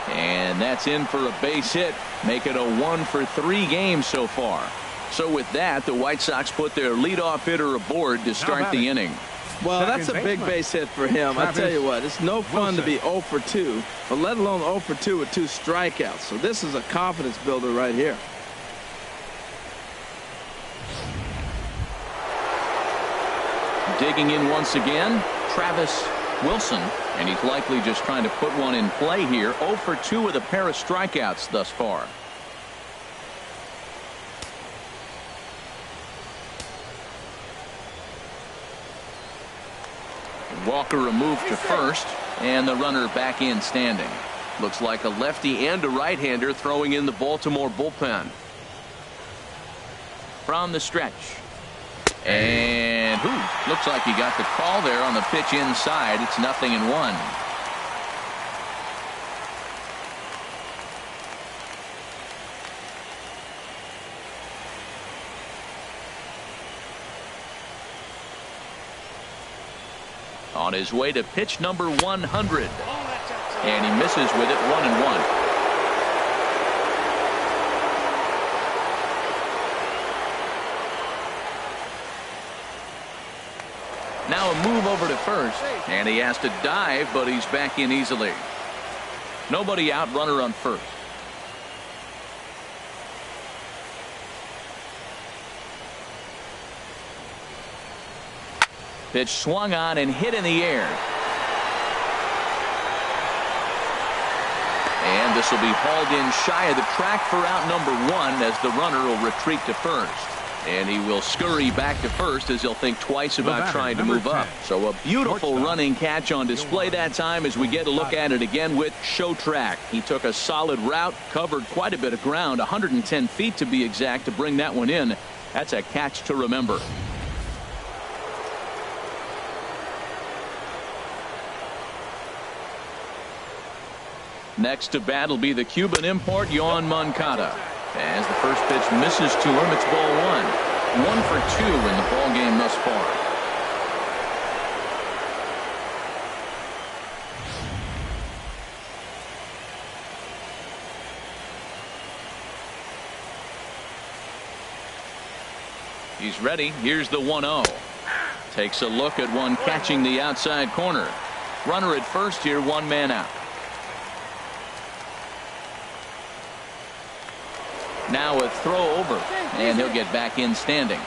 And that's in for a base hit. Make it a 1 for 3 game so far. So with that, the White Sox put their leadoff hitter aboard to start the inning. Well, that's a big base hit for him. I tell you what, it's no fun to be 0 for 2, but let alone 0 for 2 with 2 strikeouts. So this is a confidence builder right here. Digging in once again, Travis Wilson, and he's likely just trying to put one in play here. 0 for 2 with a pair of strikeouts thus far. Walker removed to first, and the runner back in standing. Looks like a lefty and a right-hander throwing in the Baltimore bullpen. From the stretch. And looks like he got the call there on the pitch inside. It's 0-1. On his way to pitch number 100. And he misses with it, 1-1. Now a move over to first, and he has to dive, but he's back in easily. Nobody out, runner on first. Pitch swung on and hit in the air. And this will be hauled in shy of the track for out number 1 as the runner will retreat to first. And he will scurry back to first as he'll think twice about trying to move up. So a beautiful running catch on display that time as we get a look at it again with Show Track. He took a solid route, covered quite a bit of ground, 110 feet to be exact, to bring that one in. That's a catch to remember. Next to bat will be the Cuban import, Yoan Moncada. As the first pitch misses to him, it's ball 1. 1 for 2 in the ball game thus far. He's ready. Here's the 1-0. Takes a look at one catching the outside corner. Runner at first here, 1 man out. Now a throw over, and he'll get back in standing.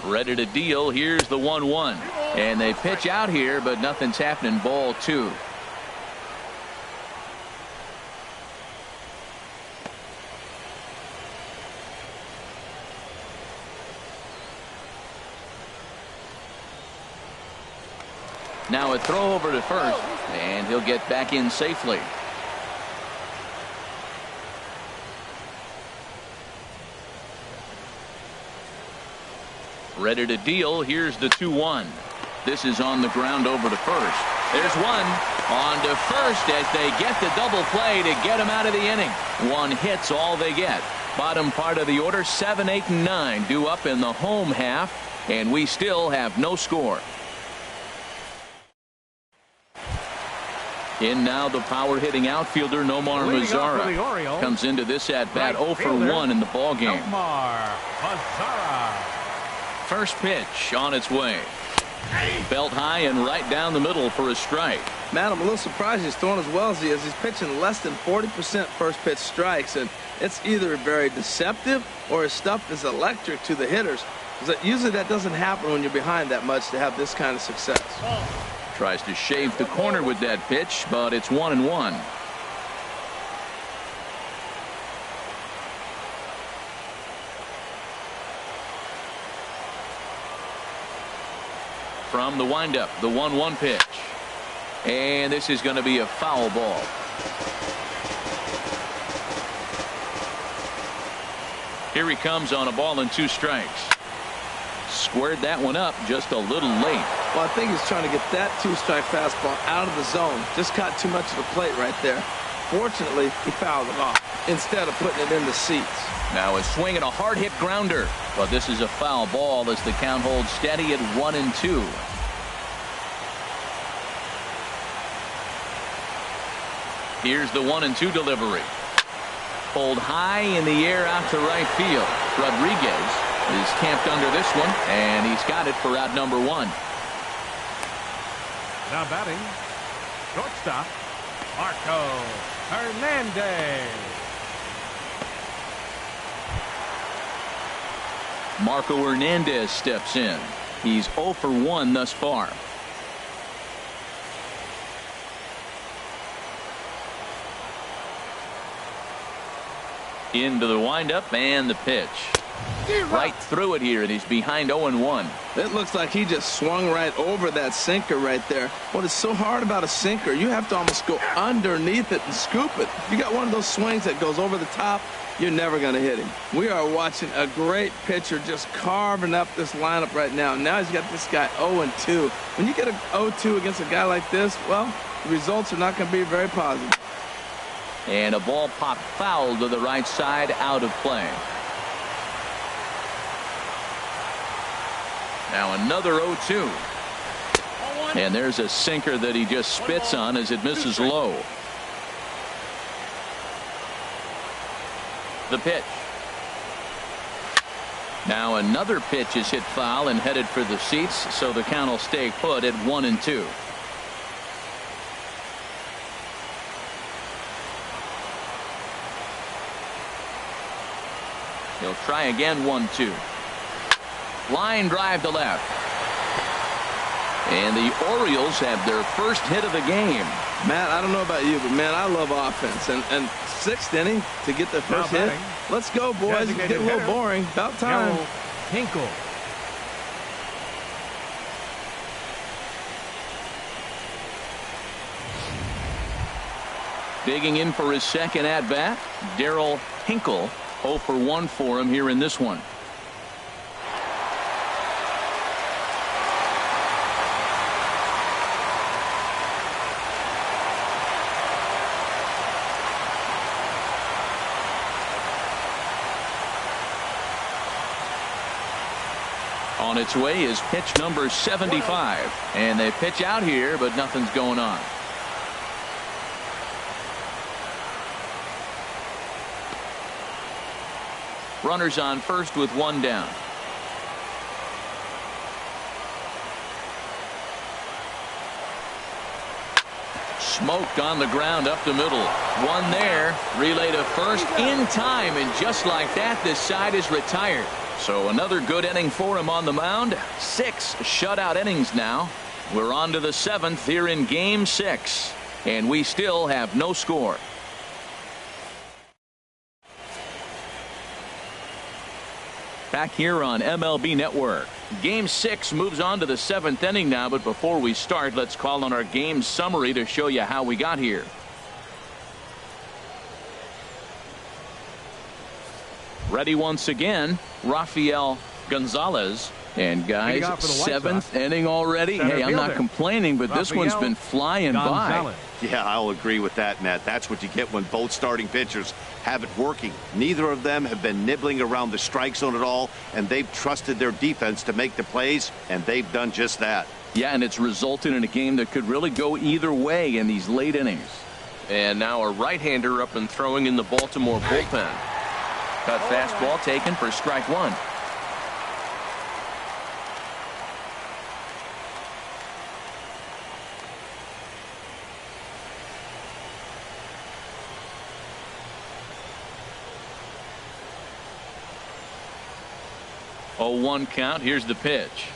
Ready to deal. Here's the 1-1. And they pitch out here, but nothing's happening. Ball 2. Now a throw over to first, and he'll get back in safely. Ready to deal. Here's the 2-1. This is on the ground over to first. There's one. On to first as they get the double play to get him out of the inning. 1 hit's all they get. Bottom part of the order, 7, 8, and 9 due up in the home half, and we still have no score. In now the power-hitting outfielder Nomar Mazara comes into this at-bat 0 for 1 in the ballgame. First pitch on its way. Belt high and right down the middle for a strike. Man, I'm a little surprised he's throwing as well as he is. He's pitching less than 40% first pitch strikes, and it's either very deceptive or his stuff is electric to the hitters. Usually that doesn't happen when you're behind that much to have this kind of success. Tries to shave the corner with that pitch, but it's 1-1. From the windup, the 1-1 pitch. And this is going to be a foul ball. Here he comes on a ball and 2 strikes. Squared that one up just a little late. Well, I think he's trying to get that 2-strike fastball out of the zone. Just caught too much of the plate right there. Fortunately, he fouled it off instead of putting it in the seats. Now a swing and a hard hit grounder. But this is a foul ball as the count holds steady at 1-2. Here's the 1-2 delivery. Pulled high in the air out to right field. Rodriguez is camped under this one, and he's got it for out number 1. Now batting, shortstop, Marco Hernandez. Marco Hernandez steps in. He's 0 for 1 thus far. Into the windup and the pitch. Right through it here, and he's behind 0-1. It looks like he just swung right over that sinker right there. What is so hard about a sinker, you have to almost go underneath it and scoop it. If you got one of those swings that goes over the top, you're never going to hit him. We are watching a great pitcher just carving up this lineup right now. Now he's got this guy 0-2. When you get a 0-2 against a guy like this, well, the results are not going to be very positive. And a ball popped foul to the right side, out of play. Now another 0-2. And there's a sinker that he just spits on as it misses low. The pitch. Now another pitch is hit foul and headed for the seats, so the count will stay put at 1-2. He'll try again. 1-2. Line drive to left. And the Orioles have their first hit of the game. Matt, I don't know about you, but man, I love offense. And 6th inning to get the first hit. Let's go, boys. It's getting a little boring. About time. Hinkle. Digging in for his second at bat, Darryl Hinkle. 0 for 1 for him here in this one. On its way is pitch number 75, and they pitch out here, but nothing's going on. Runners on first with 1 down. Smoked on the ground up the middle. 1 there. Relay to first in time, and just like that, this side is retired. So another good inning for him on the mound. 6 shutout innings now. We're on to the 7th here in Game 6, and we still have no score. Back here on MLB Network. Game 6 moves on to the 7th inning now, but before we start, let's call on our game summary to show you how we got here. Ready once again, Rafael Gonzalez. And guys, 7th inning already. Hey, I'm not complaining, but this one's been flying by. Yeah, I'll agree with that, Matt. That's what you get when both starting pitchers have it working. Neither of them have been nibbling around the strike zone at all, and they've trusted their defense to make the plays, and they've done just that. Yeah, and it's resulted in a game that could really go either way in these late innings. And now a right-hander up and throwing in the Baltimore bullpen. Cut fastball taken for strike 1. Oh, 1 count. Here's the pitch.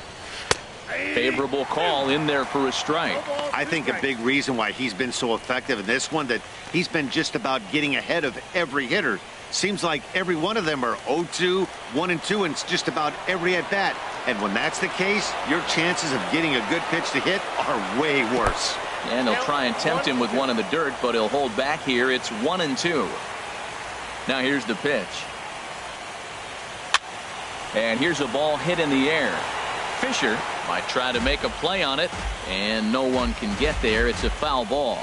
Favorable call in there for a strike. I think a big reason why he's been so effective in this one, that he's been just about getting ahead of every hitter. Seems like every one of them are 0-2, 1-2, and it's just about every at bat. And when that's the case, your chances of getting a good pitch to hit are way worse. And they'll try and tempt him with one in the dirt, but he'll hold back here. It's 1-2. Now here's the pitch. And here's a ball hit in the air. Fisher might try to make a play on it, and no one can get there. It's a foul ball.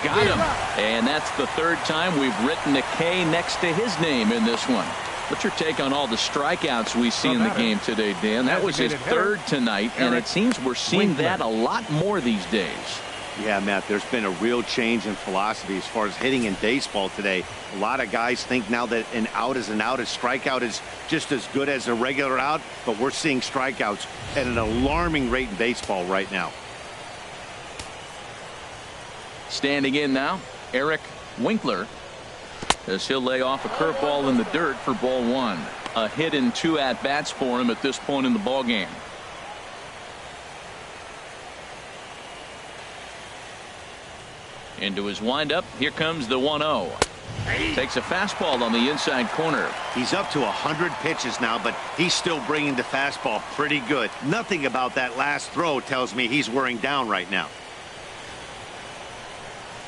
Got him. And that's the 3rd time we've written a K next to his name in this one. What's your take on all the strikeouts we see in the game today, Dan? That was his third tonight, and it seems we're seeing that a lot more these days. Yeah, Matt, there's been a real change in philosophy as far as hitting in baseball today. A lot of guys think now that an out is an out, a strikeout is just as good as a regular out, but we're seeing strikeouts at an alarming rate in baseball right now. Standing in now, Eric Winkler, as he'll lay off a curveball in the dirt for ball one. A hit and 2 at-bats for him at this point in the ballgame. Into his windup. Here comes the 1-0. Takes a fastball on the inside corner. He's up to 100 pitches now, but he's still bringing the fastball pretty good. Nothing about that last throw tells me he's wearing down right now.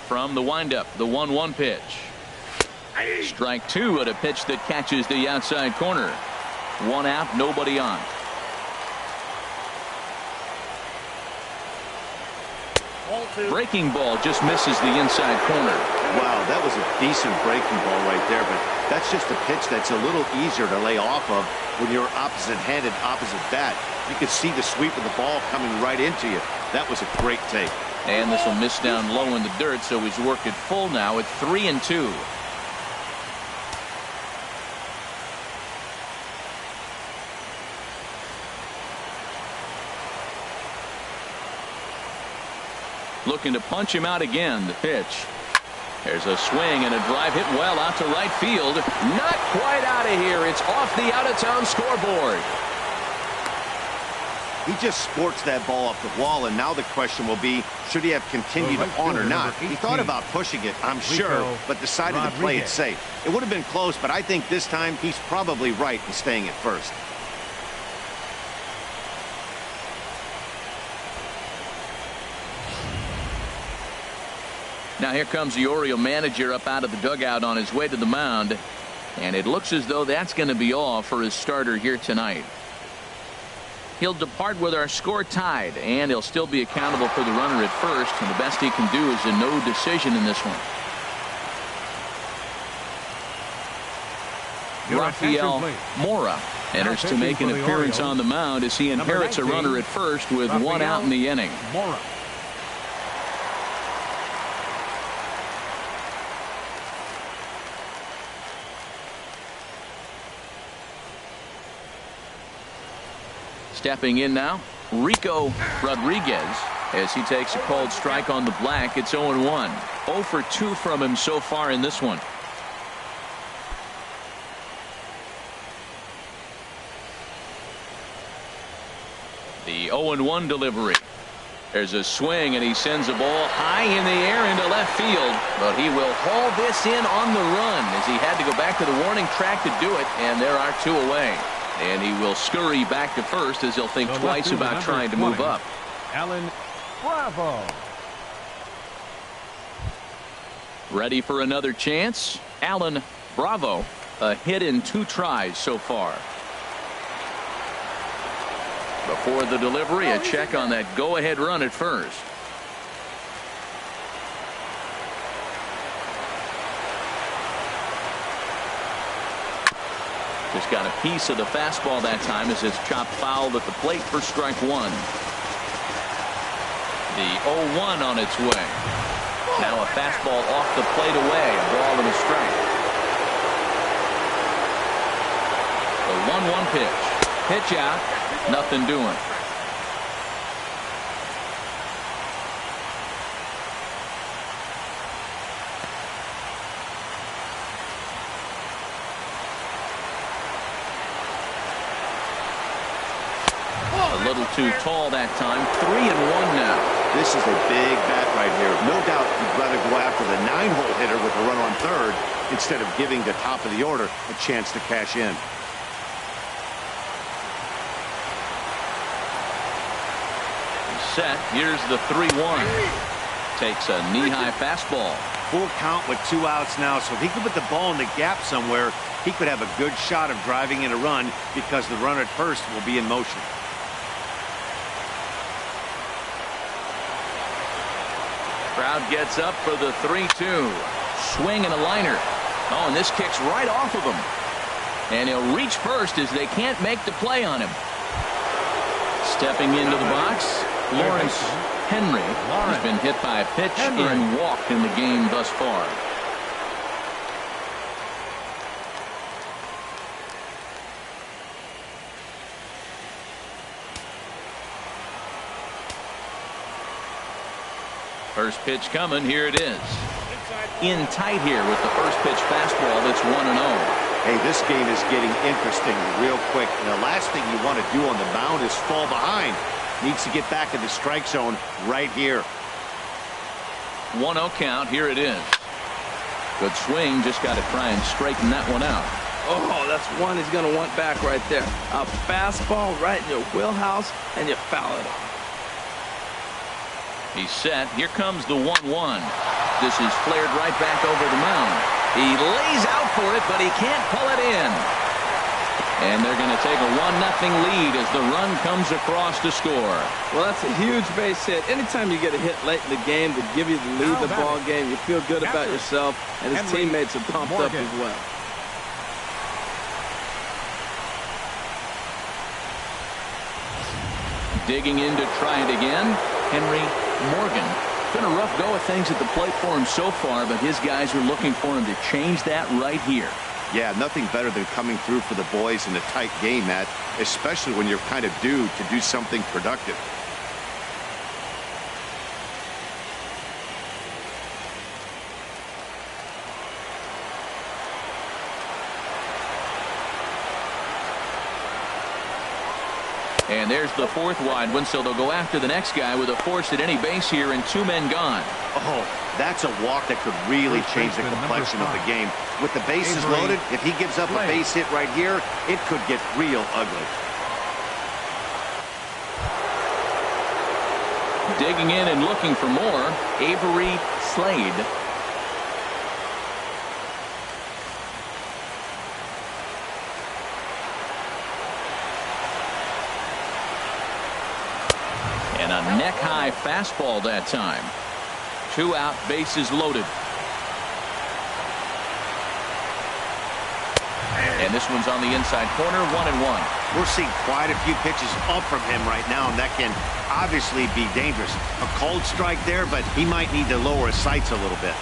From the windup, the 1-1 pitch. Strike 2 at a pitch that catches the outside corner. 1 out, nobody on. Breaking ball just misses the inside corner. Wow, that was a decent breaking ball right there, but that's just a pitch that's a little easier to lay off of when you're opposite-handed, opposite bat. You could see the sweep of the ball coming right into you. That was a great take. And this will miss down low in the dirt, so he's worked it full now at 3-2. Looking to punch him out again. The pitch. There's a swing and a drive hit well out to right field. Not quite out of here. It's off the out-of-town scoreboard. He just sports that ball off the wall, and now the question will be, should he have continued on or not? He thought about pushing it, I'm sure, but decided to play it safe. It would have been close, but I think this time he's probably right in staying at first. Now here comes the Oriole manager up out of the dugout on his way to the mound, and it looks as though that's going to be all for his starter here tonight. He'll depart with our score tied, and he'll still be accountable for the runner at first, and the best he can do is a no decision in this one. Rafael Mora enters to make an appearance on the mound as he inherits a runner at first with 1 out in the inning. Stepping in now, Rico Rodriguez, as he takes a called strike on the black. It's 0-1. 0 for 2 from him so far in this one. The 0-1 delivery. There's a swing, and he sends a ball high in the air into left field, but he will haul this in on the run as he had to go back to the warning track to do it, and there are 2 away. And he will scurry back to first as he'll think twice about trying to move up. Alan Bravo. Ready for another chance? Alan Bravo. A hit in 2 tries so far. Before the delivery, a check on that go-ahead run at first. Just got a piece of the fastball that time as it's chopped foul at the plate for strike 1. The 0-1 on its way. Now a fastball off the plate away. A ball and a strike. The 1-1 pitch. Pitch out. Nothing doing. A little too tall that time. 3-1 now. This is a big bat right here. No doubt you'd rather go after the 9-hole hitter with a run on third instead of giving the top of the order a chance to cash in. Set. Here's the 3-1. Takes a knee-high fastball. Full count with 2 outs now, so if he could put the ball in the gap somewhere, he could have a good shot of driving in a run because the runner at first will be in motion. Crowd gets up for the 3-2. Swing and a liner. Oh, and this kicks right off of him. And he'll reach first as they can't make the play on him. Stepping into the box, Lawrence Henry has been hit by a pitch and walked in the game thus far. First pitch coming. Here it is. In tight here with the first pitch fastball. That's 1-0. Hey, this game is getting interesting real quick. And the last thing you want to do on the mound is fall behind. Needs to get back in the strike zone right here. 1-0 count. Here it is. Good swing. Just got to try and straighten that one out. Oh, that's one he's going to want back right there. A fastball right in your wheelhouse, and you foul it off. He's set. Here comes the 1-1. This is flared right back over the mound. He lays out for it, but he can't pull it in. And they're going to take a 1-0 lead as the run comes across to score. Well, that's a huge base hit. Anytime you get a hit late in the game to give you the lead in the ball game, you feel good about yourself, and his teammates are pumped up as well. Digging in to try it again, Henry Morgan. Been a rough go of things at the plate for him so far, but his guys are looking for him to change that right here. Yeah, nothing better than coming through for the boys in a tight game, Matt, especially when you're kind of due to do something productive. And there's the fourth wide one, so they'll go after the next guy with a force at any base here and 2 men gone. Oh, that's a walk that could really change the complexion of the game. With the bases loaded, if he gives up a base hit right here, it could get real ugly. Digging in and looking for more, Avery Slade. And a neck-high fastball that time. 2 out, bases loaded. And this one's on the inside corner, 1-1. We're seeing quite a few pitches up from him right now, and that can obviously be dangerous. A cold strike there, but he might need to lower his sights a little bit.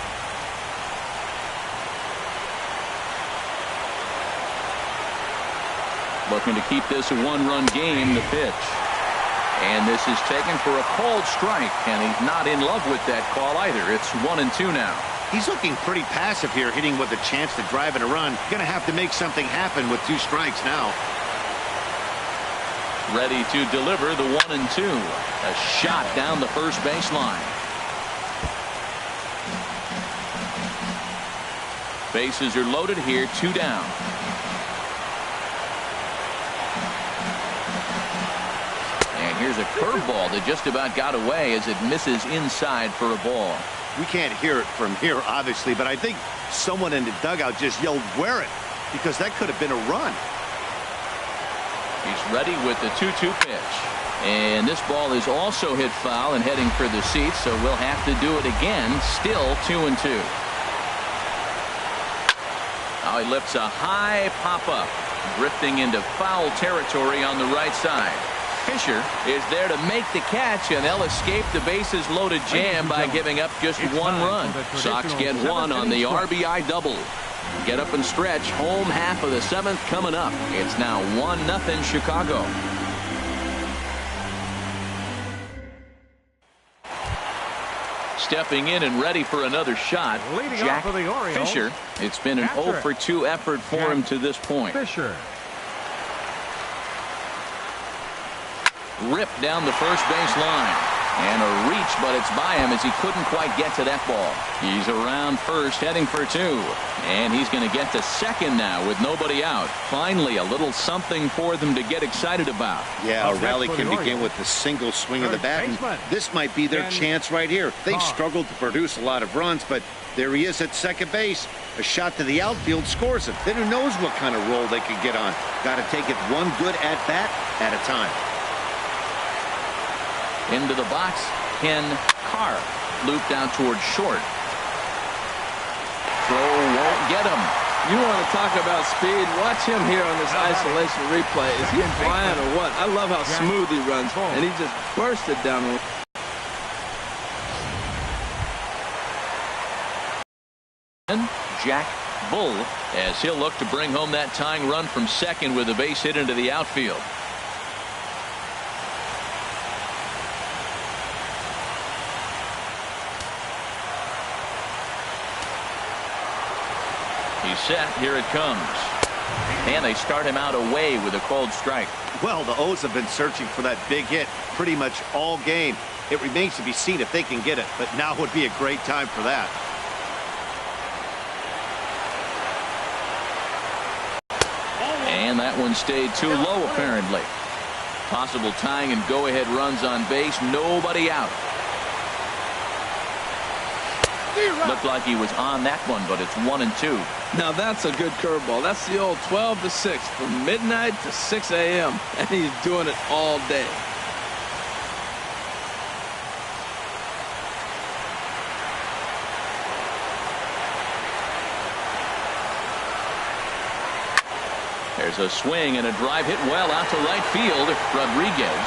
Looking to keep this a 1-run game, the pitch. And this is taken for a called strike, and he's not in love with that call either. It's 1-2 now. He's looking pretty passive here, hitting with a chance to drive in a run. Going to have to make something happen with 2 strikes now. Ready to deliver the 1-2. A shot down the first baseline. Bases are loaded here, 2 down. Here's a curveball that just about got away as it misses inside for a ball. We can't hear it from here, obviously, but I think someone in the dugout just yelled, "Wear it," because that could have been a run. He's ready with the 2-2 pitch. And this ball is also hit foul and heading for the seats, so we'll have to do it again. Still 2-2. Now he lifts a high pop-up, drifting into foul territory on the right side. Fisher is there to make the catch, and they'll escape the bases loaded jam by giving up just 1 run. Sox get 1 on the RBI double. Get up and stretch. Home half of the 7th coming up. It's now 1-0 Chicago. Stepping in and ready for another shot, Jack Fisher. It's been an 0-for-2 effort for him to this point. Fisher. Ripped down the first base line. And a reach, but it's by him as he couldn't quite get to that ball. He's around first, heading for 2. And he's going to get to second now with nobody out. Finally, a little something for them to get excited about. Yeah, a rally can begin with a single swing of the bat. And this might be their chance right here. They struggled to produce a lot of runs, but there he is at second base. A shot to the outfield scores him. Then who knows what kind of roll they could get on. Got to take it one good at-bat at a time. Into the box, Ken Carr, looped out towards short. Throw won't get him. You want to talk about speed? Watch him here on this isolation replay. Is he flying or what? I love how smooth he runs, and he just bursted down the Jack Bull, as he'll look to bring home that tying run from second with a base hit into the outfield. He's set. Here it comes. And they start him out away with a cold strike. Well, the O's have been searching for that big hit pretty much all game. It remains to be seen if they can get it, but now would be a great time for that. And that one stayed too low, apparently. Possible tying and go-ahead runs on base. Nobody out. Looked like he was on that one, but it's 1-2. Now that's a good curveball. That's the old 12 to 6 from midnight to 6 a.m. and he's doing it all day. There's a swing and a drive hit well out to right field. Rodriguez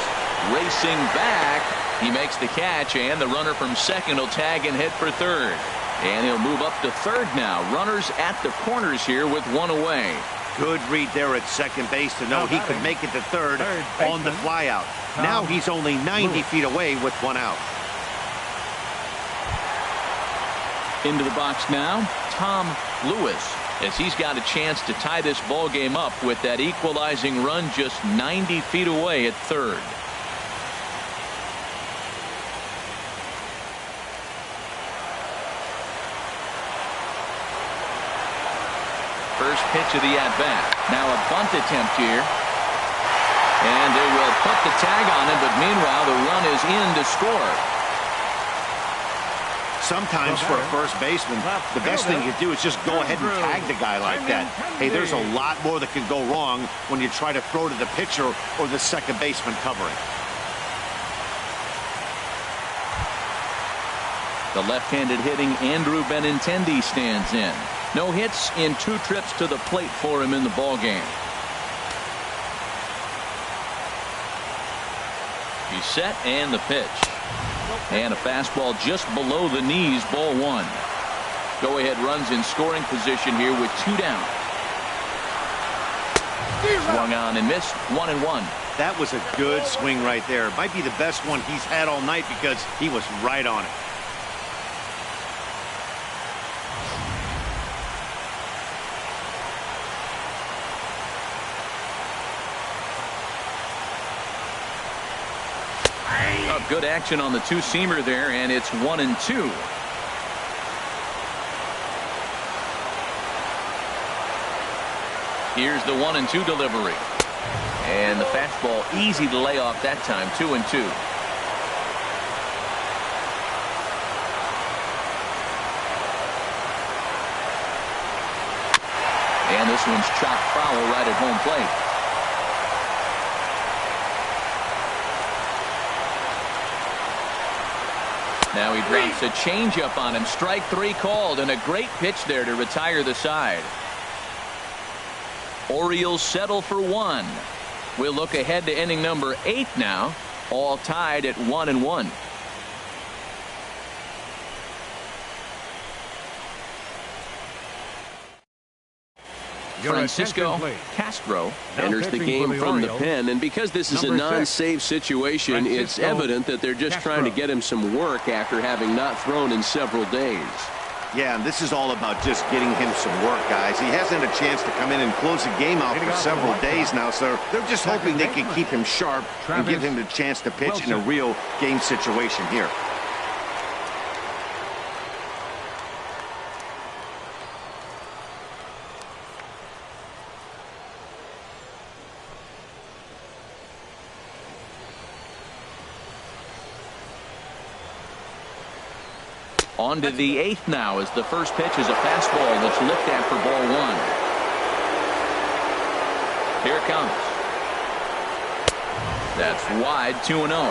racing back. He makes the catch, and the runner from second will tag and head for third. And he'll move up to third now. Runners at the corners here with one away. Good read there at second base to know he could make it to third on the flyout. Now he's only 90 feet away with one out. Into the box now, Tom Lewis, as he's got a chance to tie this ball game up with that equalizing run just 90 feet away at third. First pitch of the at-bat. Now a bunt attempt here. And they will put the tag on him, but meanwhile the run is in to score. Sometimes for a first baseman, the best thing you do is just go ahead and tag the guy like that. Hey, there's a lot more that can go wrong when you try to throw to the pitcher or the second baseman covering. The left-handed hitting Andrew Benintendi stands in. No hits in 2 trips to the plate for him in the ballgame. He's set, and the pitch. And a fastball just below the knees, ball 1. Go-ahead runs in scoring position here with 2 down. Swung on and missed, 1-1. That was a good swing right there. Might be the best one he's had all night because he was right on it. Good action on the two-seamer there, and it's 1-2. Here's the 1-2 delivery. And the fastball easy to lay off that time, 2-2. And this one's chopped foul right at home plate. Now he drops a changeup on him. Strike 3 called, and a great pitch there to retire the side. Orioles settle for 1. We'll look ahead to inning number 8 now, all tied at 1-1. Francisco Castro enters the game from the pen, and because this is a non-save situation, it's evident that they're just trying to get him some work after having not thrown in several days. Yeah, and this is all about just getting him some work, guys. He hasn't had a chance to come in and close the game out for several days now, so they're just hoping they can keep him sharp and give him the chance to pitch in a real game situation here. On to the 8th now, as the first pitch is a fastball that's looked at for ball 1. Here it comes. That's wide, 2-0.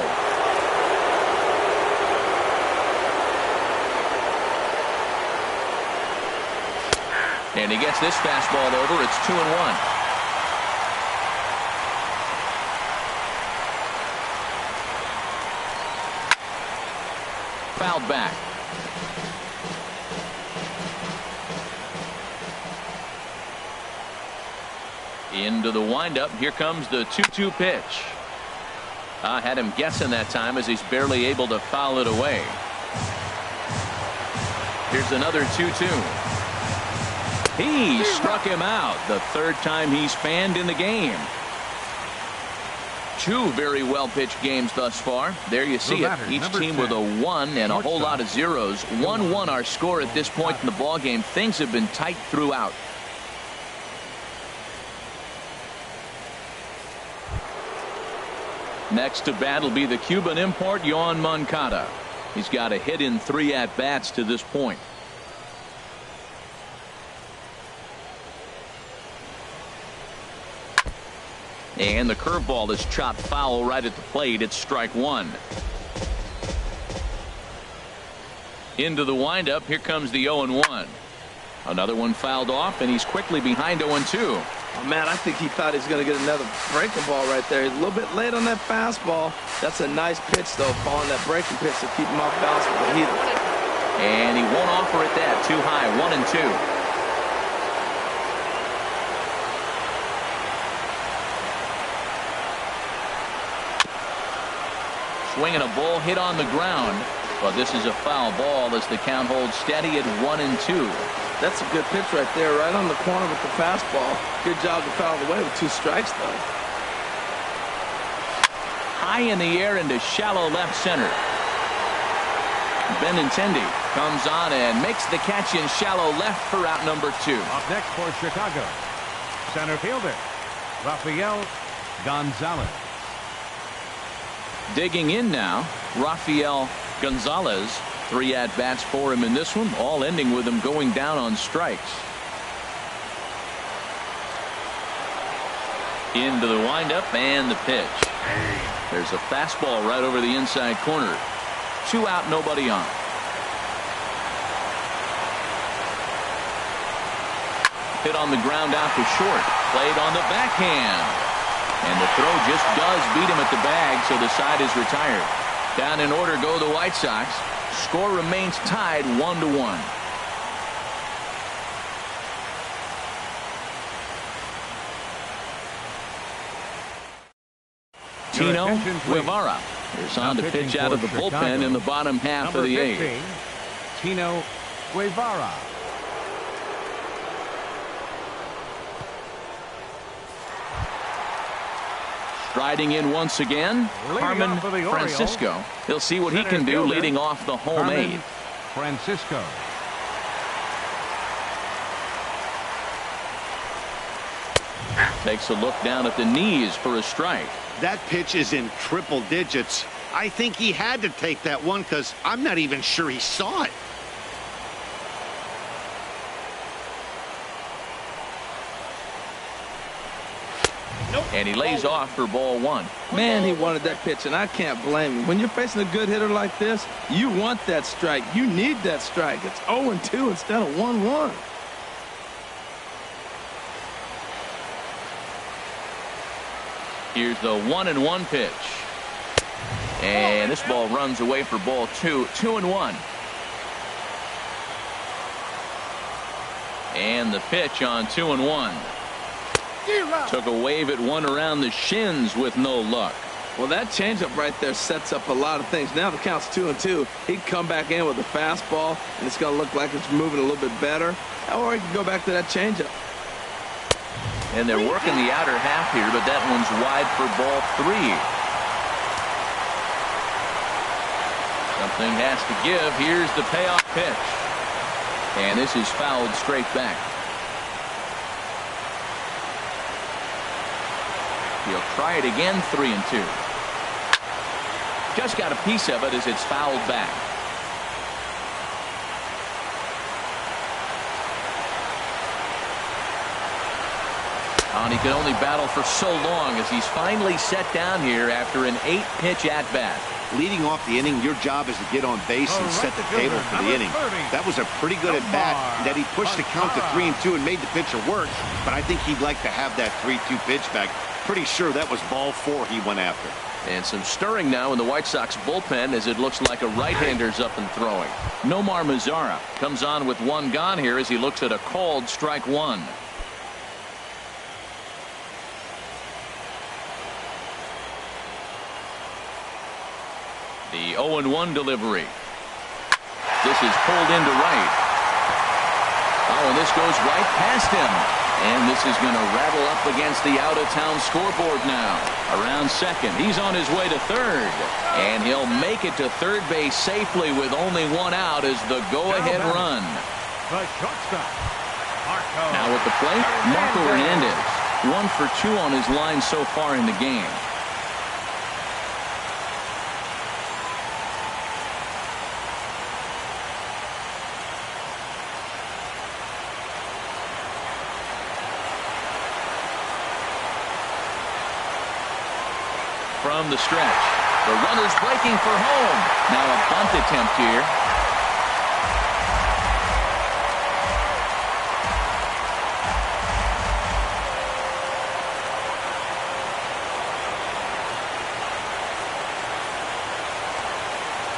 And he gets this fastball over. It's 2-1. Fouled back. Into the windup. Here comes the 2-2 pitch. I had him guessing that time as he's barely able to foul it away. Here's another 2-2. He struck him out the third time he's fanned in the game. Two very well pitched games thus far. There you see it. Each team with a 1 and a whole lot of zeros. 1-1 our score at this point in the ball game. Things have been tight throughout. Next to bat will be the Cuban import Yoan Moncada. He's got a hit in 3 at-bats to this point. And the curveball is chopped foul right at the plate. It's strike 1. Into the windup. Here comes the 0-1. Another one fouled off, and he's quickly behind 0-2. Oh, man, I think he thought he was going to get another breaking ball right there. He's a little bit late on that fastball. That's a nice pitch, though, following that breaking pitch to keep him off balance with the heater. And he won't offer it that. Too high. 1-2. Swinging a ball hit on the ground. But this is a foul ball as the count holds steady at 1-2. That's a good pitch right there, right on the corner with the fastball. Good job to foul away with 2 strikes, though. High in the air into shallow left center. Benintendi comes on and makes the catch in shallow left for out number 2. Up next for Chicago, center fielder Rafael Gonzalez. Digging in now, Rafael Gonzalez. 3 at-bats for him in this one, all ending with him going down on strikes. Into the windup and the pitch. There's a fastball right over the inside corner. 2 out, nobody on. Hit on the ground out to short. Played on the backhand. And the throw just does beat him at the bag, so the side is retired. Down in order go the White Sox. Score remains tied 1-1. Tino Guevara is on to pitch out of the bullpen in the bottom half of the 8th. Tino Guevara. Striding in once again, Carmen Francisco. He'll see what he can do leading off the home 8th. Francisco. Takes a look down at the knees for a strike. That pitch is in triple digits. I think he had to take that one because I'm not even sure he saw it. And he lays off for ball 1. Man, he wanted that pitch, and I can't blame him. When you're facing a good hitter like this, you want that strike. You need that strike. It's 0-2 instead of 1-1. Here's the 1-1 pitch. And this ball runs away for ball 2. 2-1. And the pitch on 2-1. Took a wave at one around the shins with no luck. Well, that changeup right there sets up a lot of things. Now the count's 2-2. He can come back in with a fastball, and it's going to look like it's moving a little bit better. Or he can go back to that changeup. And they're working the outer half here, but that one's wide for ball 3. Something has to give. Here's the payoff pitch. And this is fouled straight back. He'll try it again. 3-2. Just got a piece of it as it's fouled back. And he could only battle for so long as he's finally set down here after an 8-pitch at-bat. Leading off the inning, your job is to get on base and set the table for the inning. That was a pretty good at-bat that he pushed the count to 3-2 and made the pitcher work, but I think he'd like to have that 3-2 pitch back. Pretty sure that was ball 4 he went after. And some stirring now in the White Sox bullpen as it looks like a right-hander's up and throwing. Nomar Mazara comes on with 1 gone here as he looks at a called strike 1. The 0-1 delivery. This is pulled into right. Oh, and this goes right past him. And this is going to rattle up against the out-of-town scoreboard now. Around second. He's on his way to third. And he'll make it to third base safely with only 1 out as the go-ahead run. The shortstop, Marco. Now at the plate, Marco Hernandez. 1 for 2 on his line so far in the game. From the stretch, the runner's breaking for home. Now a bunt attempt here.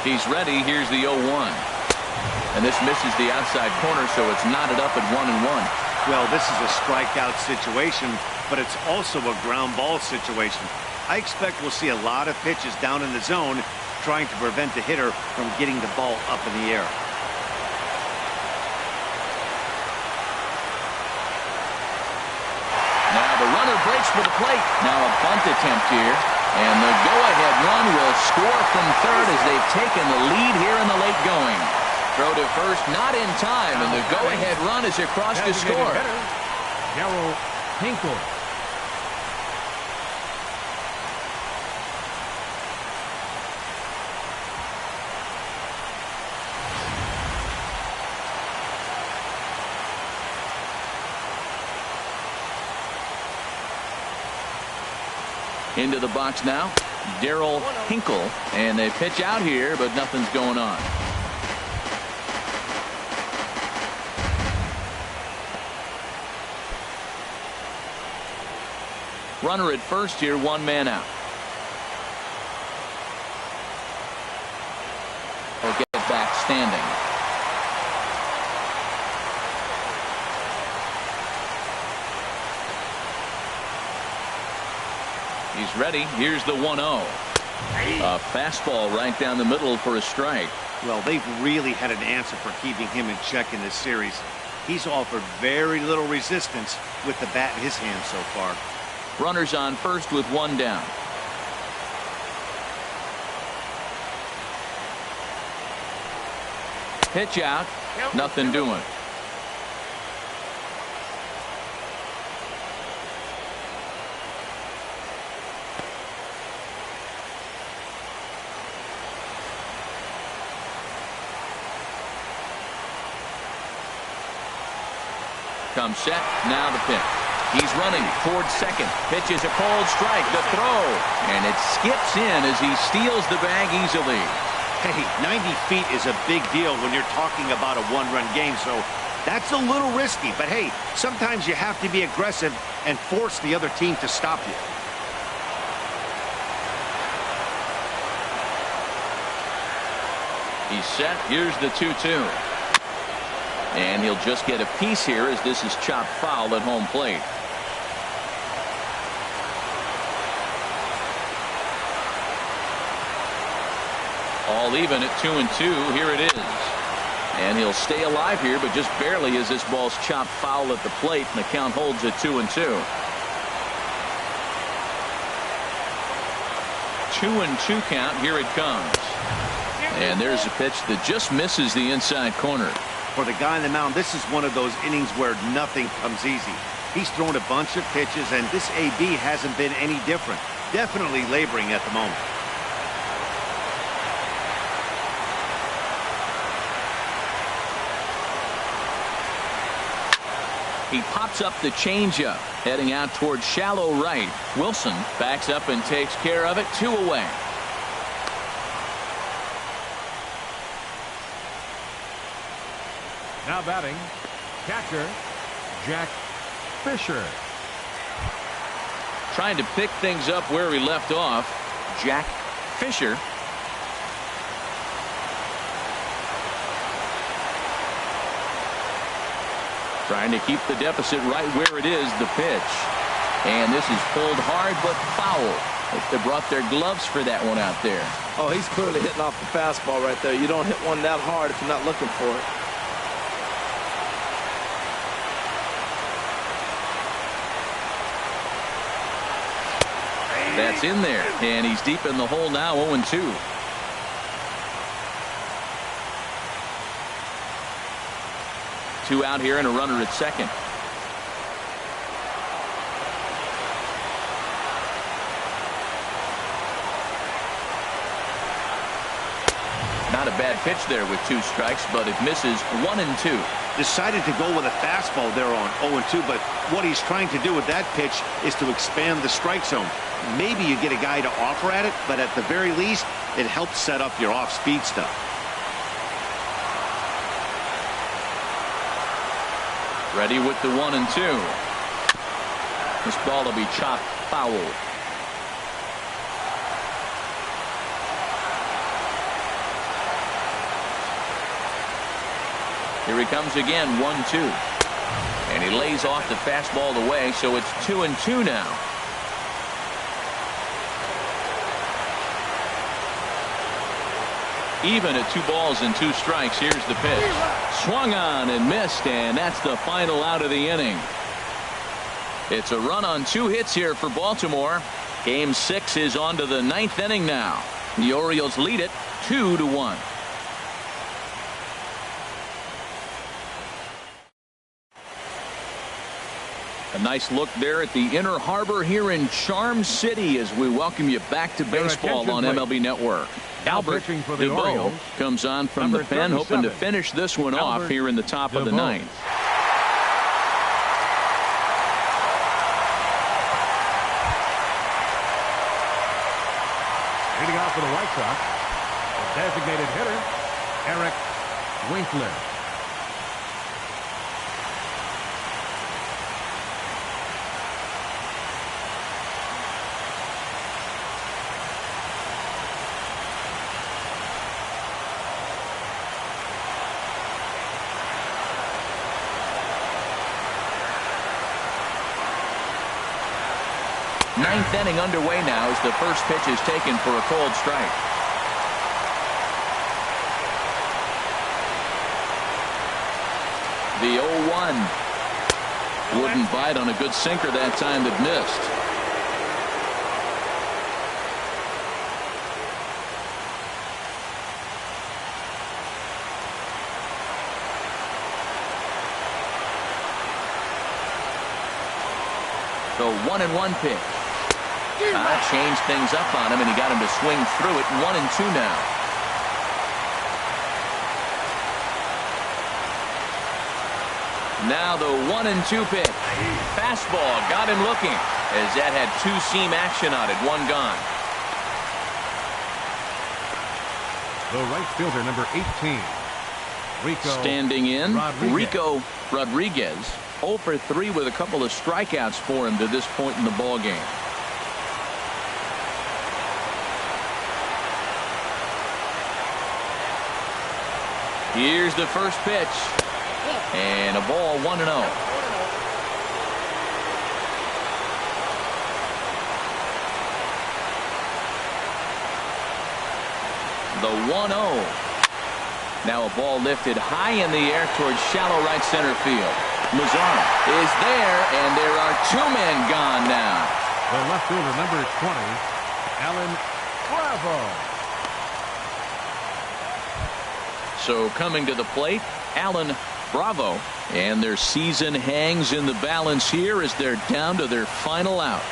He's ready. Here's the 0-1. And this misses the outside corner, so it's knotted up at 1-1. Well, this is a strikeout situation, but it's also a ground ball situation. I expect we'll see a lot of pitches down in the zone trying to prevent the hitter from getting the ball up in the air. Now the runner breaks for the plate. Now a bunt attempt here. And the go-ahead run will score from third as they've taken the lead here in the late going. Throw to first, not in time, and the go-ahead run is across to score. Gerald Hinkle. Into the box now, Darryl Hinkle, and they pitch out here, but nothing's going on. Runner at first here, 1 man out. Or get back standing. He's ready. Here's the 1-0. A fastball right down the middle for a strike. Well, they've really had an answer for keeping him in check in this series. He's offered very little resistance with the bat in his hand so far. Runners on first with 1 down. Pitch out. Nothing doing. Comes set. Now the pitch. He's running towards second. Pitch is a called strike. The throw. And it skips in as he steals the bag easily. Hey, 90 feet is a big deal when you're talking about a 1-run game, so that's a little risky. But hey, sometimes you have to be aggressive and force the other team to stop you. He's set. Here's the 2-2. And he'll just get a piece here as this is chopped foul at home plate. All even at 2-2. Here it is. And he'll stay alive here, but just barely as this ball's chopped foul at the plate, and the count holds at 2-2. 2-2 count. Here it comes. And there's a pitch that just misses the inside corner. For the guy on the mound, this is one of those innings where nothing comes easy. He's thrown a bunch of pitches, and this AB hasn't been any different. Definitely laboring at the moment. He pops up the changeup, heading out towards shallow right. Wilson backs up and takes care of it. 2 away. Now batting, catcher Jack Fisher. Trying to pick things up where he left off. Jack Fisher. Trying to keep the deficit right where it is. The pitch. And this is pulled hard but foul. They brought their gloves for that one out there. Oh, he's clearly hitting off the fastball right there. You don't hit one that hard if you're not looking for it. That's in there, and he's deep in the hole now. 0-2. Two out here and a runner at second. Not a bad pitch there with 2 strikes, but it misses. 1-2. Decided to go with a fastball there on 0-2, but what he's trying to do with that pitch is to expand the strike zone. Maybe you get a guy to offer at it, but at the very least, it helps set up your off-speed stuff. Ready with the 1-2. This ball will be chopped foul. Here he comes again. 1-2. And he lays off the fastball away, so it's 2-2 now. Even at 2 balls and 2 strikes. Here's the pitch. Swung on and missed, and that's the final out of the inning. It's a run on 2 hits here for Baltimore. Game 6 is on to the 9th inning now. The Orioles lead it 2-1. A nice look there at the Inner Harbor here in Charm City as we welcome you back to baseball on MLB Network. Albert DeBow comes on from the pen, hoping to finish this one off here in the top of the 9th. Leading off for the White Sox, the designated hitter, Eric Winkler. Ninth inning underway now as the first pitch is taken for a cold strike. The 0-1. Wouldn't bite on a good sinker that time that missed. The 1-1 pitch. Changed things up on him, and he got him to swing through it. 1-2 now. Now the 1-2 pitch. Fastball got him looking as that had 2-seam action on it. 1 gone. The right fielder, number 18, Rico. Standing in, Rodriguez. Rico Rodriguez. 0 for 3 with a couple of strikeouts for him to this point in the ball game. Here's the first pitch. And a ball. 1-0. The 1-0. Now a ball lifted high in the air towards shallow right center field. Mazzara is there, and there are 2 men gone now. The left fielder, number 20, Alan Bravo. So coming to the plate, Alan Bravo, and their season hangs in the balance here as they're down to their final out.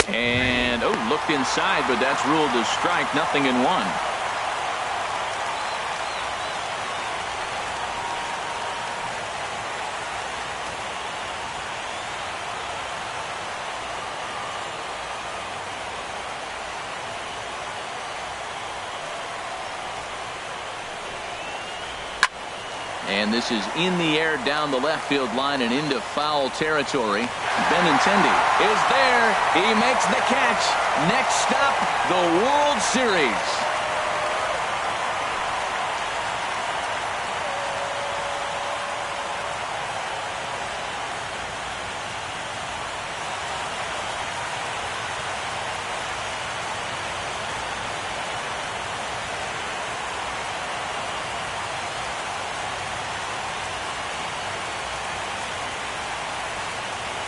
And, oh, looked inside, but that's ruled a strike, 0-1. And this is in the air down the left field line and into foul territory. Benintendi is there. He makes the catch. Next stop, the World Series.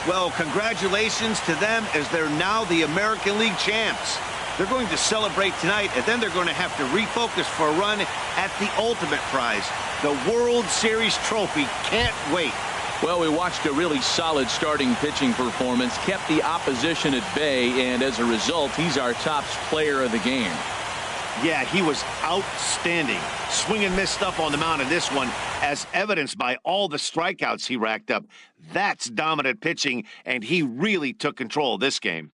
Well, congratulations to them as they're now the American League champs. They're going to celebrate tonight, and then they're going to have to refocus for a run at the ultimate prize, the World Series trophy. Can't wait. Well, we watched a really solid starting pitching performance, kept the opposition at bay, and as a result, he's our top player of the game. Yeah, he was outstanding. Swing and miss stuff on the mound in this one, as evidenced by all the strikeouts he racked up. That's dominant pitching, and he really took control of this game.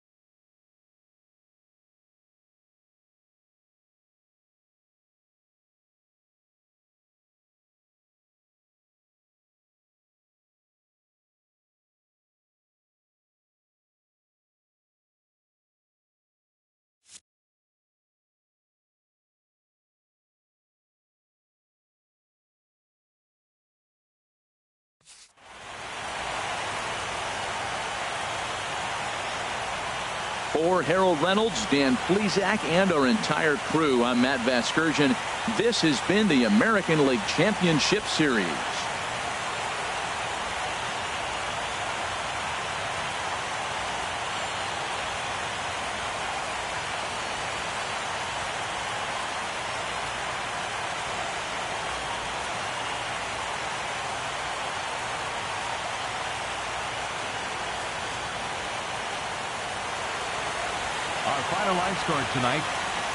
For Harold Reynolds, Dan Plesac, and our entire crew, I'm Matt Vasgersian. This has been the American League Championship Series. Our final line score tonight.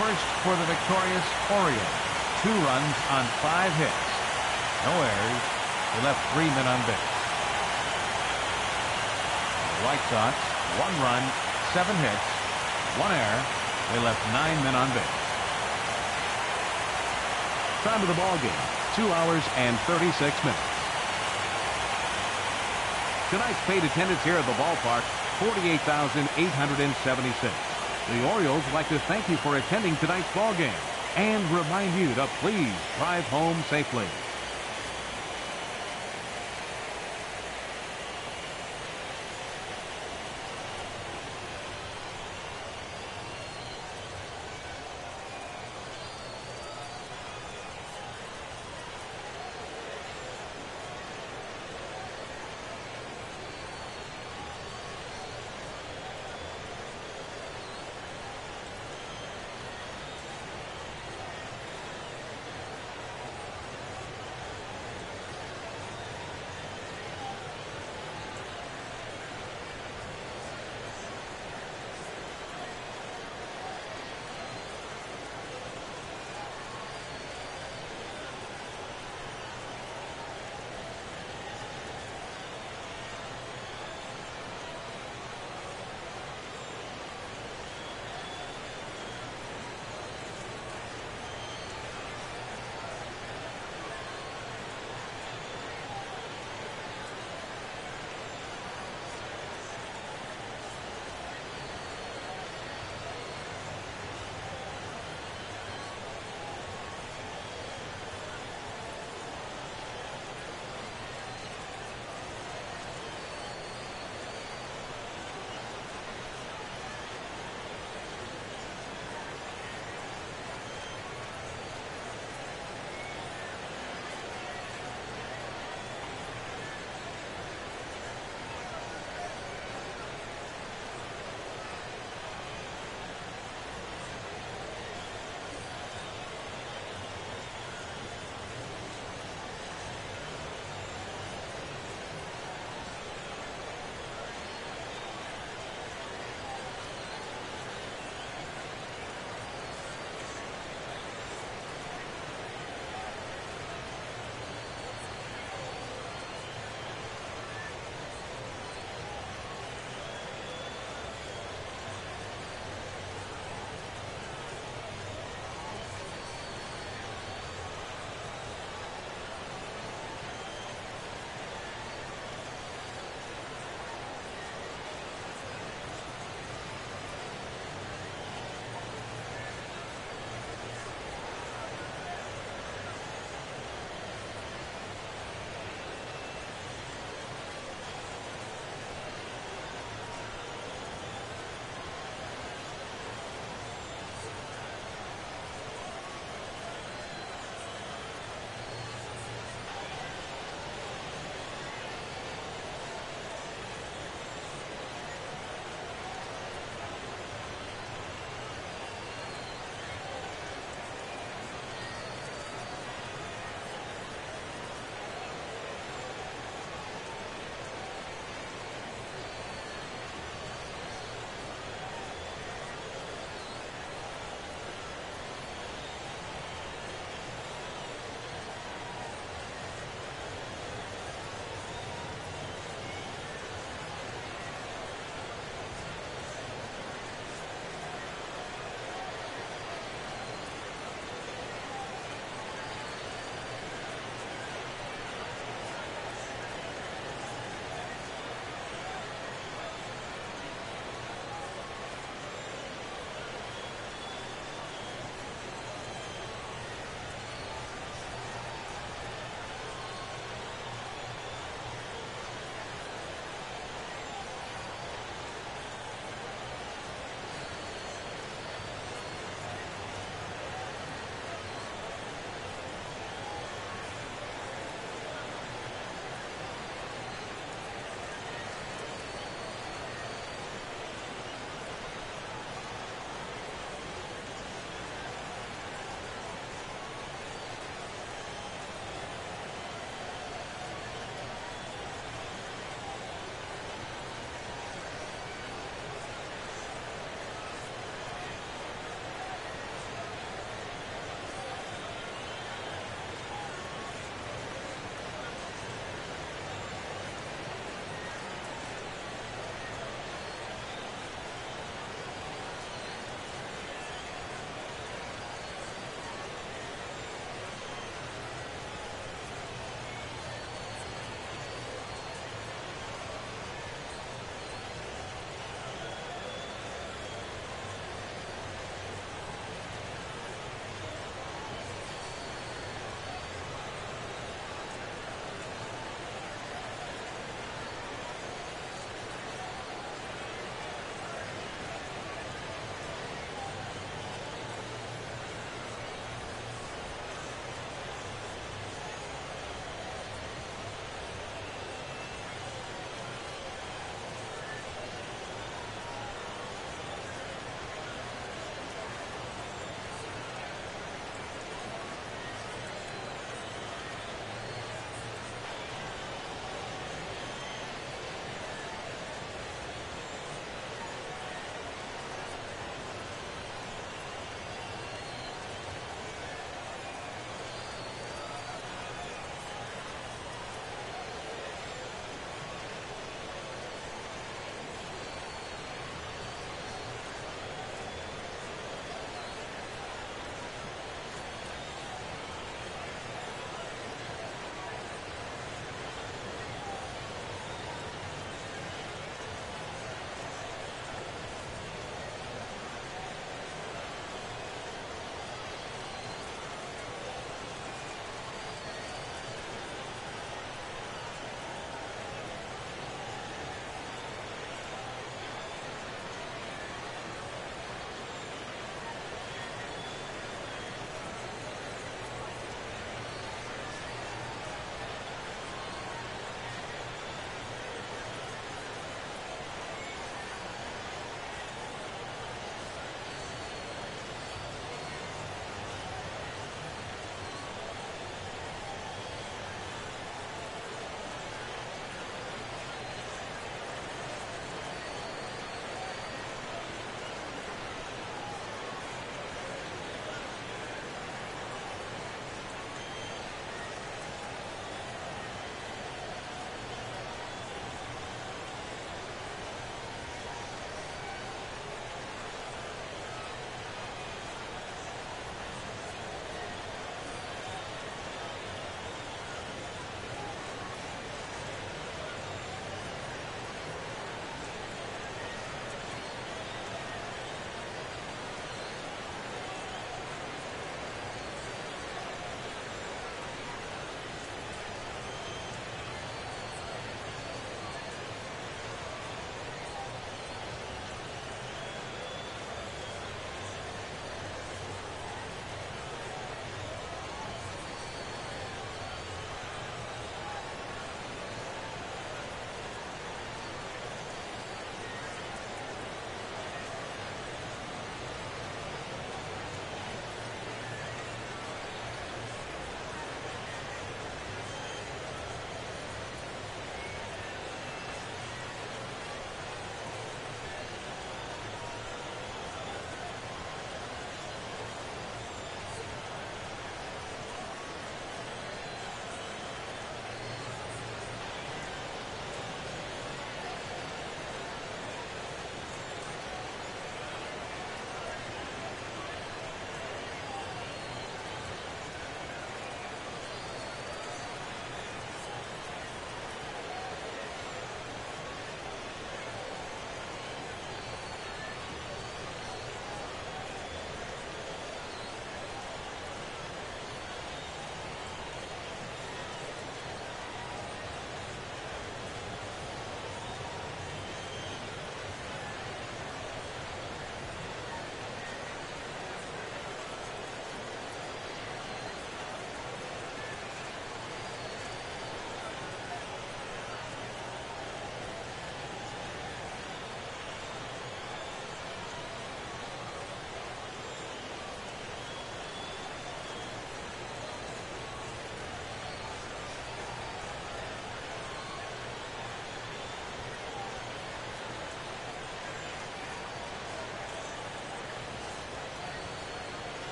First for the victorious Orioles. 2 runs on 5 hits. No errors. They left 3 men on base. The White Sox, 1 run, 7 hits, 1 error. They left 9 men on base. Time of the ball game, 2 hours and 36 minutes. Tonight's paid attendance here at the ballpark, 48,876. The Orioles would like to thank you for attending tonight's ball game and remind you to please drive home safely.